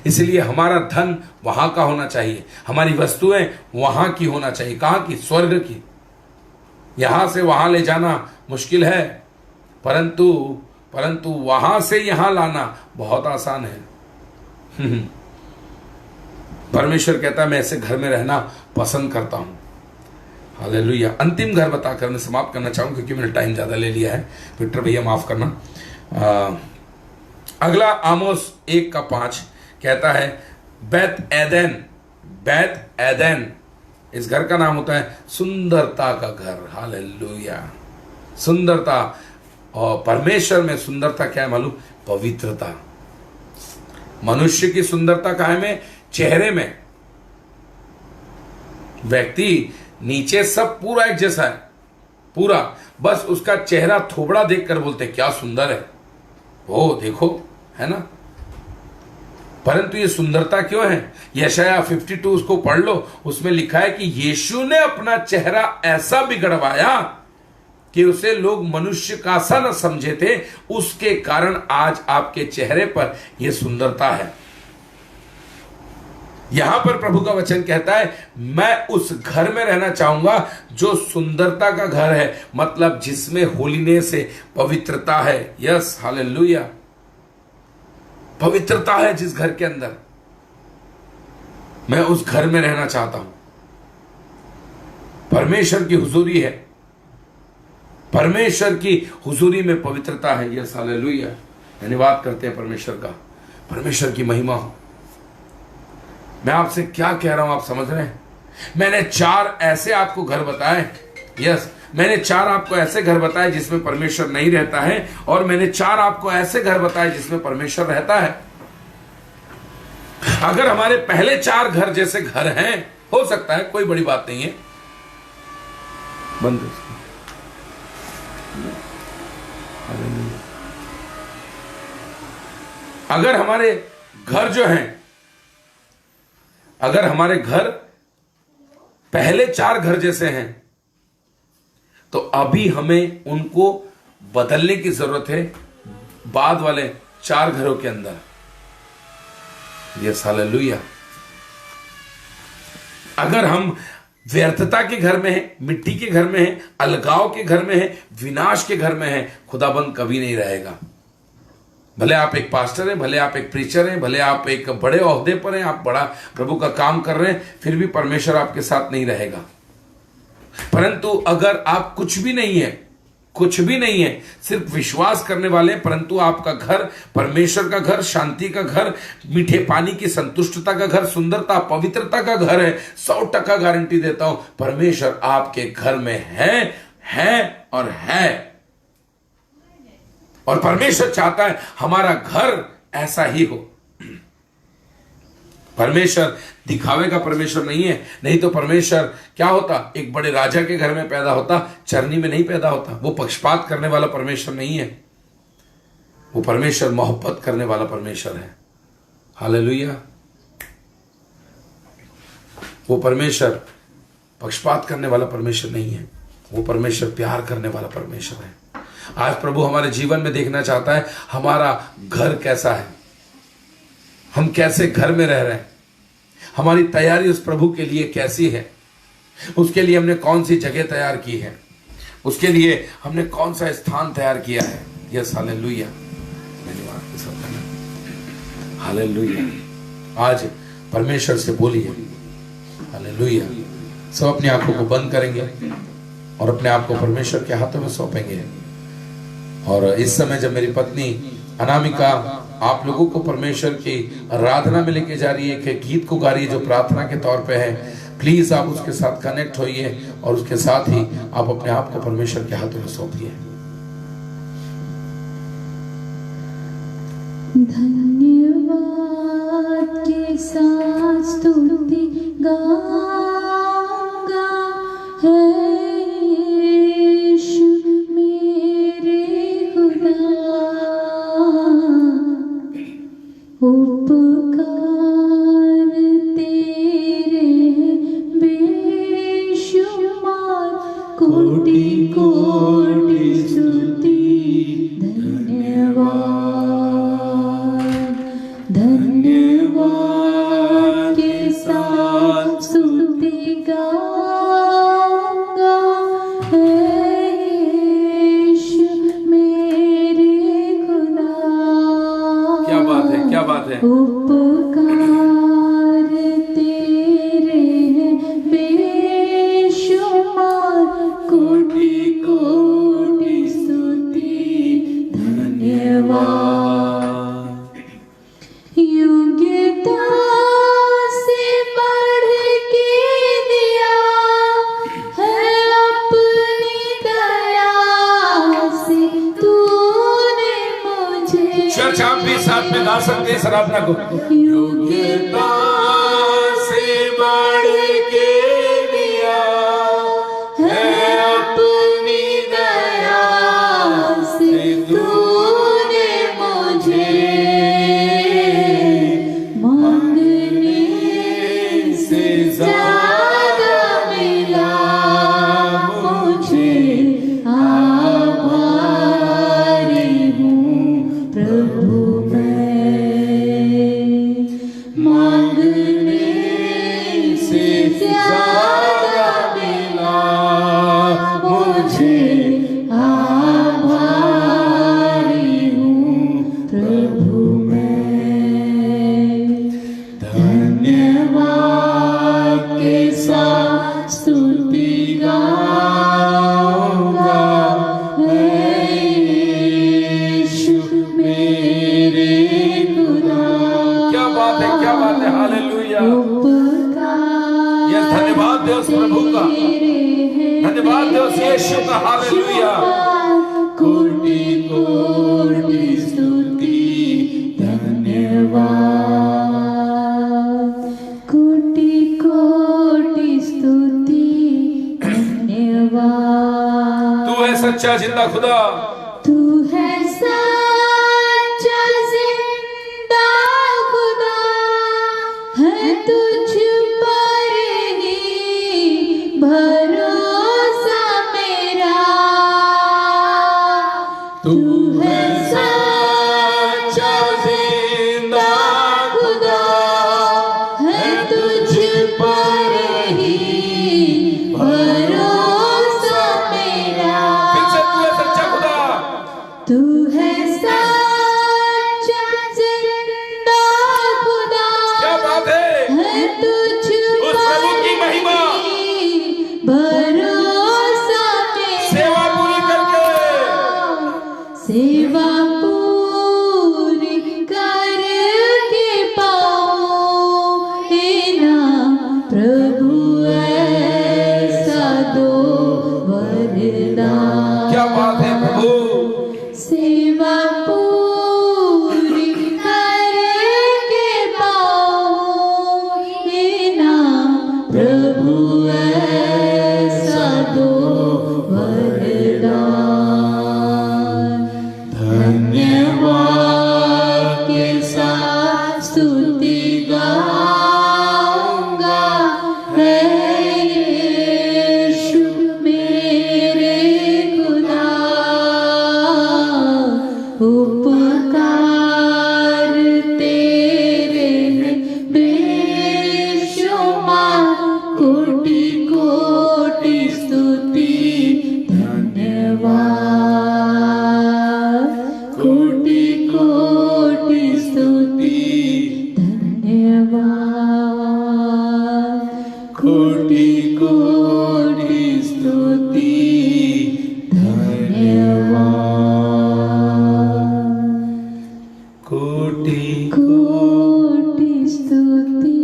इसलिए हमारा धन वहां का होना चाहिए, हमारी वस्तुएं वहां की होना चाहिए। कहां की? स्वर्ग की। यहां से वहां ले जाना मुश्किल है, परंतु वहां से यहां लाना बहुत आसान है। परमेश्वर कहता है मैं ऐसे घर में रहना पसंद करता हूं। हालेलुया। अंतिम घर बताकर मैं समाप्त करना चाहूंगा, क्योंकि मैंने टाइम ज्यादा ले लिया है। विक्टर भैया माफ करना। अगला आमोस 1:5 कहता है बैत एदेन। बैत एदेन इस घर का नाम होता है सुंदरता का घर। हालेलुया। सुंदरता, और परमेश्वर में सुंदरता क्या है मालूम? पवित्रता। मनुष्य की सुंदरता काहे में? चेहरे में। व्यक्ति नीचे सब पूरा एक जैसा है, पूरा, बस उसका चेहरा थोबड़ा देखकर बोलते क्या सुंदर है, ओ देखो, है ना। परंतु ये सुंदरता क्यों है? यशाया 52 उसको पढ़ लो, उसमें लिखा है कि यीशु ने अपना चेहरा ऐसा बिगड़वाया कि उसे लोग मनुष्य का सा न समझे थे, उसके कारण आज आपके चेहरे पर यह सुंदरता है। यहां पर प्रभु का वचन कहता है मैं उस घर में रहना चाहूंगा जो सुंदरता का घर है, मतलब जिसमें होलीनेस है, पवित्रता है। Yes, hallelujah. पवित्रता है जिस घर के अंदर, मैं उस घर में रहना चाहता हूं। परमेश्वर की हुजूरी है, परमेश्वर की हुजूरी में पवित्रता है। Yes, hallelujah. धन्यवाद करते हैं परमेश्वर का, परमेश्वर की महिमा हो। मैं आपसे क्या कह रहा हूं, आप समझ रहे हैं? मैंने 4 ऐसे आपको घर बताए। यस, मैंने 4 आपको ऐसे घर बताए जिसमें परमेश्वर नहीं रहता है, और मैंने 4 आपको ऐसे घर बताए जिसमें परमेश्वर रहता है। अगर हमारे पहले 4 घर जैसे घर हैं, हो सकता है, कोई बड़ी बात नहीं है। बंद। अगर हमारे घर जो हैं, अगर हमारे घर पहले 4 घर जैसे हैं, तो अभी हमें उनको बदलने की जरूरत है बाद वाले 4 घरों के अंदर। Yes, hallelujah. अगर हम व्यर्थता के घर में हैं, मिट्टी के घर में हैं, अलगाव के घर में हैं, विनाश के घर में हैं, खुदाबंद कभी नहीं रहेगा। भले आप एक पास्टर हैं, भले आप एक प्रीचर हैं, भले आप एक बड़े ओहदे पर हैं, आप बड़ा प्रभु का काम कर रहे हैं, फिर भी परमेश्वर आपके साथ नहीं रहेगा। परंतु अगर आप कुछ भी नहीं है, कुछ भी नहीं है, सिर्फ विश्वास करने वाले, परंतु आपका घर परमेश्वर का घर, शांति का घर, मीठे पानी की संतुष्टता का घर, सुंदरता, पवित्रता का घर है, 100% गारंटी देता हूं परमेश्वर आपके घर में है और है। और परमेश्वर चाहता है हमारा घर ऐसा ही हो। परमेश्वर दिखावे का परमेश्वर नहीं है, नहीं तो परमेश्वर क्या होता? एक बड़े राजा के घर में पैदा होता, चरनी में नहीं पैदा होता। वो पक्षपात करने वाला परमेश्वर नहीं है, वो परमेश्वर मोहब्बत करने वाला परमेश्वर है। हालेलुया। वो परमेश्वर पक्षपात करने वाला परमेश्वर नहीं है, वो परमेश्वर प्यार करने वाला परमेश्वर है। आज प्रभु हमारे जीवन में देखना चाहता है हमारा घर कैसा है, हम कैसे घर में रह रहे हैं, हमारी तैयारी उस प्रभु के लिए कैसी है, उसके लिए हमने कौन सी जगह तैयार की है, उसके लिए हमने कौन सा स्थान तैयार किया है। Yes hallelujah, hallelujah. आज परमेश्वर से बोलिए हालेलुया। सब अपनी आंखों को बंद करेंगे और अपने आप को परमेश्वर के हाथों में सौंपेंगे। और इस समय जब मेरी पत्नी अनामिका आप लोगों को परमेश्वर की आराधना में लेके जा रही है, कि गीत को गा रही है जो प्रार्थना के तौर पे है, प्लीज आप उसके साथ कनेक्ट होइए और उसके साथ ही आप अपने आप को परमेश्वर के हाथों में सौंपिए। धन्यवाद के साथ स्तुति गाऊंगा है यीशु मेरे खुदा, उपकार तेरे बेशुमार, कोटि कोटि स्तुति धन्यवाद। धन्यवाद के साथ स्तुति गाऊंगा है यीशु मेरे खुदा। क्या बात है, क्या बात है। उपकार तेरे बेशुमार, कोटि कोटि स्तुति धन्यवाद। योग्यता से बढ़ के दिया है अपनी दया से तूने मुझे। चर्च आप भी साथ में गा सकते हैं सराहना को। योग्यता से बढ़ के दिया है अपनी दया से तूने मुझे, मांगने से ज्यादा मिला मुझे। आभारी हूँ प्रभु मैं, मांगने से ज्यादा मिला मुझे। आभारी हूँ प्रभु मैं। धन्यवाद के साथ स्तुति गाऊंगा है यीशु मेरे खुदा। क्या बात है, क्या बात है। हालेलुया। उपकार यस, धन्यवाद दे उस प्रभु का, धन्यवाद दे उस यीशु का। हालेलुया। कोटि कोटि स्तुति धन्यवाद, कोटि कोटि स्तुति धन्यवाद। तू है सच्चा जिंदा खुदा, तू है सच्चा जिंदा खुदा, है तुझ पर ही भरोसा मेरा। तू है सच्चा जिंदा खुदा, है तुझ पर ही भरोसा मेरा। फिर से तू है सच्चा खुदा, तू है सच्चा जिंदा खुदा, क्या बात है। तुझ उस प्रभु की महिमा, भरोसा मेरा। सेवा पूरी करके, सेवा पूरी करके पाओगे ना प्रभु ऐसा दो वरदान। क्या बात है प्रभु। सेवा पूरी करके पाओगे ना प्रभु ऐसा दो वरदान। धन्यवाद के साथ स्तुति गाऊंगा है यीशु मेरे खुदा। उपकार तेरे बेशुमार, कोटि कोटि स्तुति धन्यवाद। धन्यवाद के साथ स्तुति गाऊंगा है यीशु मेरे खुदा। उपकार तेरे बेशुमार, कोटि कोटि स्तुति धन्यवाद। धन्यवाद के साथ स्तुति गाऊंगा है यीशु मेरे खुदा। कोटि कोटि स्तुति धन्यवाद। कोटि कोटि स्तुति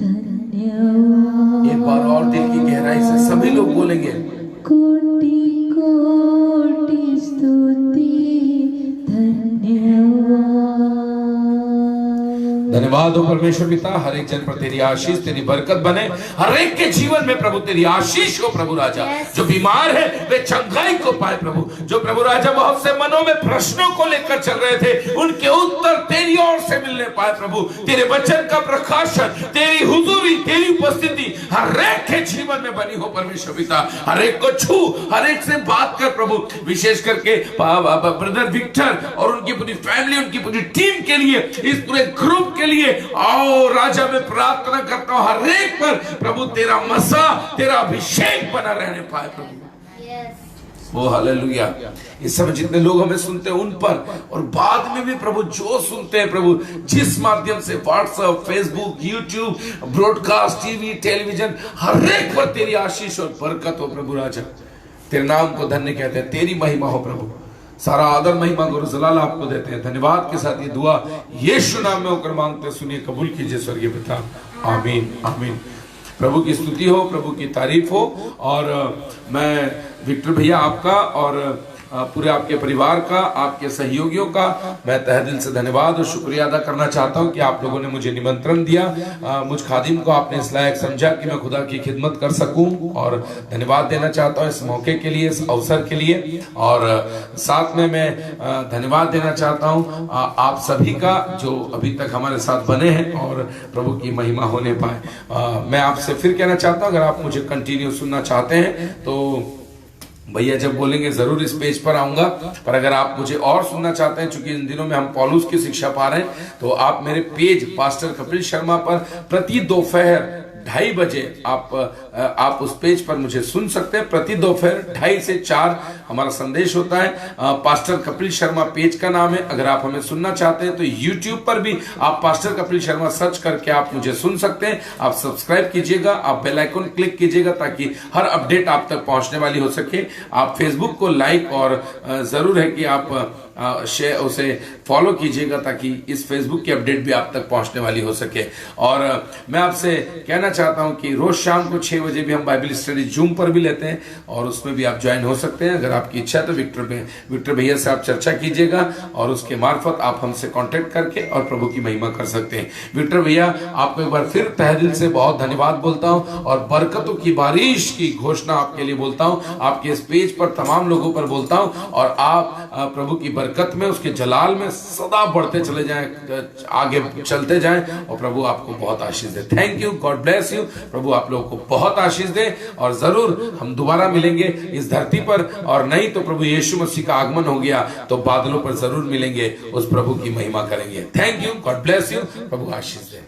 धन्यवाद। एक बार और दिल की गहराई से सभी लोग बोलेंगे, कोटि कोटि स्तुति धन्यवाद। धन्यवाद हो परमेश्वर पिता, हर एक जन पर तेरी आशीष तेरी बरकत बने, हर एक के जीवन में प्रभु तेरी आशीष हो प्रभु राजा। जो बीमार है वे चंगाई को पाए प्रभु, जो प्रभु राजा बहुत से मनों में प्रश्नों को लेकर चल रहे थे उनके उत्तर तेरी ओर से मिलने पाए प्रभु। तेरे वचन का प्रकाशन, तेरी हुजूरी, तेरी उपस्थिति हर एक के जीवन में बनी हो परमेश्वर पिता। हर एक को छू, हर एक से बात कर प्रभु, विशेष करके ब्रदर विक्टर और उनकी पूरी फैमिली, उनकी पूरी टीम के लिए, इस पूरे ग्रुप के लिए आओ राजा, मैं प्रार्थना करता हूं हर एक पर प्रभु तेरा मसा, तेरा अभिषेक बना रहने पाए प्रभु। ओ हालेलुया। इस समय जितने लोग हमें सुनते हैं उन पर, और बाद में भी प्रभु जो सुनते हैं प्रभु, जिस माध्यम से WhatsApp, Facebook, YouTube, broadcast, TV, television, हर एक पर तेरी आशीष और बरकत हो प्रभु राजा। तेरे नाम को धन्य कहते हैं, तेरी महिमा हो प्रभु। सारा आदर महिमा गुरु जलाल आपको देते हैं। धन्यवाद के साथ ये दुआ यीशु नाम में होकर मांगते, सुनिए, कबूल कीजिए स्वर्गीय पिता। आमीन आमीन। प्रभु की स्तुति हो, प्रभु की तारीफ हो। और मैं विक्टर भैया आपका और पूरे आपके परिवार का, आपके सहयोगियों का मैं तहे दिल से धन्यवाद और शुक्रिया अदा करना चाहता हूं कि आप लोगों ने मुझे निमंत्रण दिया, मुझ खादिम को आपने इस लायक समझा कि मैं खुदा की खिदमत कर सकूं। और धन्यवाद देना चाहता हूं इस मौके के लिए, इस अवसर के लिए। और साथ में मैं धन्यवाद देना चाहता हूं आप सभी का जो अभी तक हमारे साथ बने हैं और प्रभु की महिमा होने पाए। मैं आपसे फिर कहना चाहता हूं, अगर आप मुझे कंटिन्यू सुनना चाहते हैं तो भैया जब बोलेंगे जरूर इस पेज पर आऊंगा। पर अगर आप मुझे और सुनना चाहते हैं, चूंकि इन दिनों में हम पौलुस की शिक्षा पा रहे हैं, तो आप मेरे पेज पास्टर कपिल शर्मा पर प्रति दोपहर 2:30 बजे आप उस पेज पर मुझे सुन सकते हैं। प्रति दोपहर 2:30 से 4 हमारा संदेश होता है। पास्टर कपिल शर्मा पेज का नाम है। अगर आप हमें सुनना चाहते हैं तो यूट्यूब पर भी आप पास्टर कपिल शर्मा सर्च करके आप मुझे सुन सकते हैं। आप सब्सक्राइब कीजिएगा, आप बेल आइकन क्लिक कीजिएगा ताकि हर अपडेट आप तक पहुंचने वाली हो सके। आप फेसबुक को लाइक और जरूर है कि आप शेयर उसे फॉलो कीजिएगा ताकि इस फेसबुक की अपडेट भी आप तक पहुंचने वाली हो सके। और मैं आपसे कहना चाहता हूं कि रोज शाम को 6 बजे भी हम बाइबल स्टडी जूम पर भी लेते हैं और उसमें भी आप ज्वाइन हो सकते हैं। अगर आपकी इच्छा है तो विक्टर भैया से आप चर्चा कीजिएगा और उसके मार्फत आप हमसे कांटेक्ट करके और प्रभु की महिमा कर सकते हैं। विक्टर भैया आपको एक बार फिर तहे दिल से बहुत धन्यवाद बोलता हूं और बरकतों की बारिश की घोषणा आपके लिए बोलता हूं, आपके इस पेज पर तमाम लोगों पर बोलता हूं। और आप प्रभु की बरकत में, उसके जलाल में सदा बढ़ते चले जाएं, आगे चलते जाएं और प्रभु आपको बहुत आशीष दे। Thank you, God bless you. प्रभु आप लोगों को बहुत आशीष दे और जरूर हम दोबारा मिलेंगे इस धरती पर, और नहीं तो प्रभु यीशु मसीह का आगमन हो गया तो बादलों पर जरूर मिलेंगे, उस प्रभु की महिमा करेंगे। Thank you, God bless you. Prabhu Ashish they.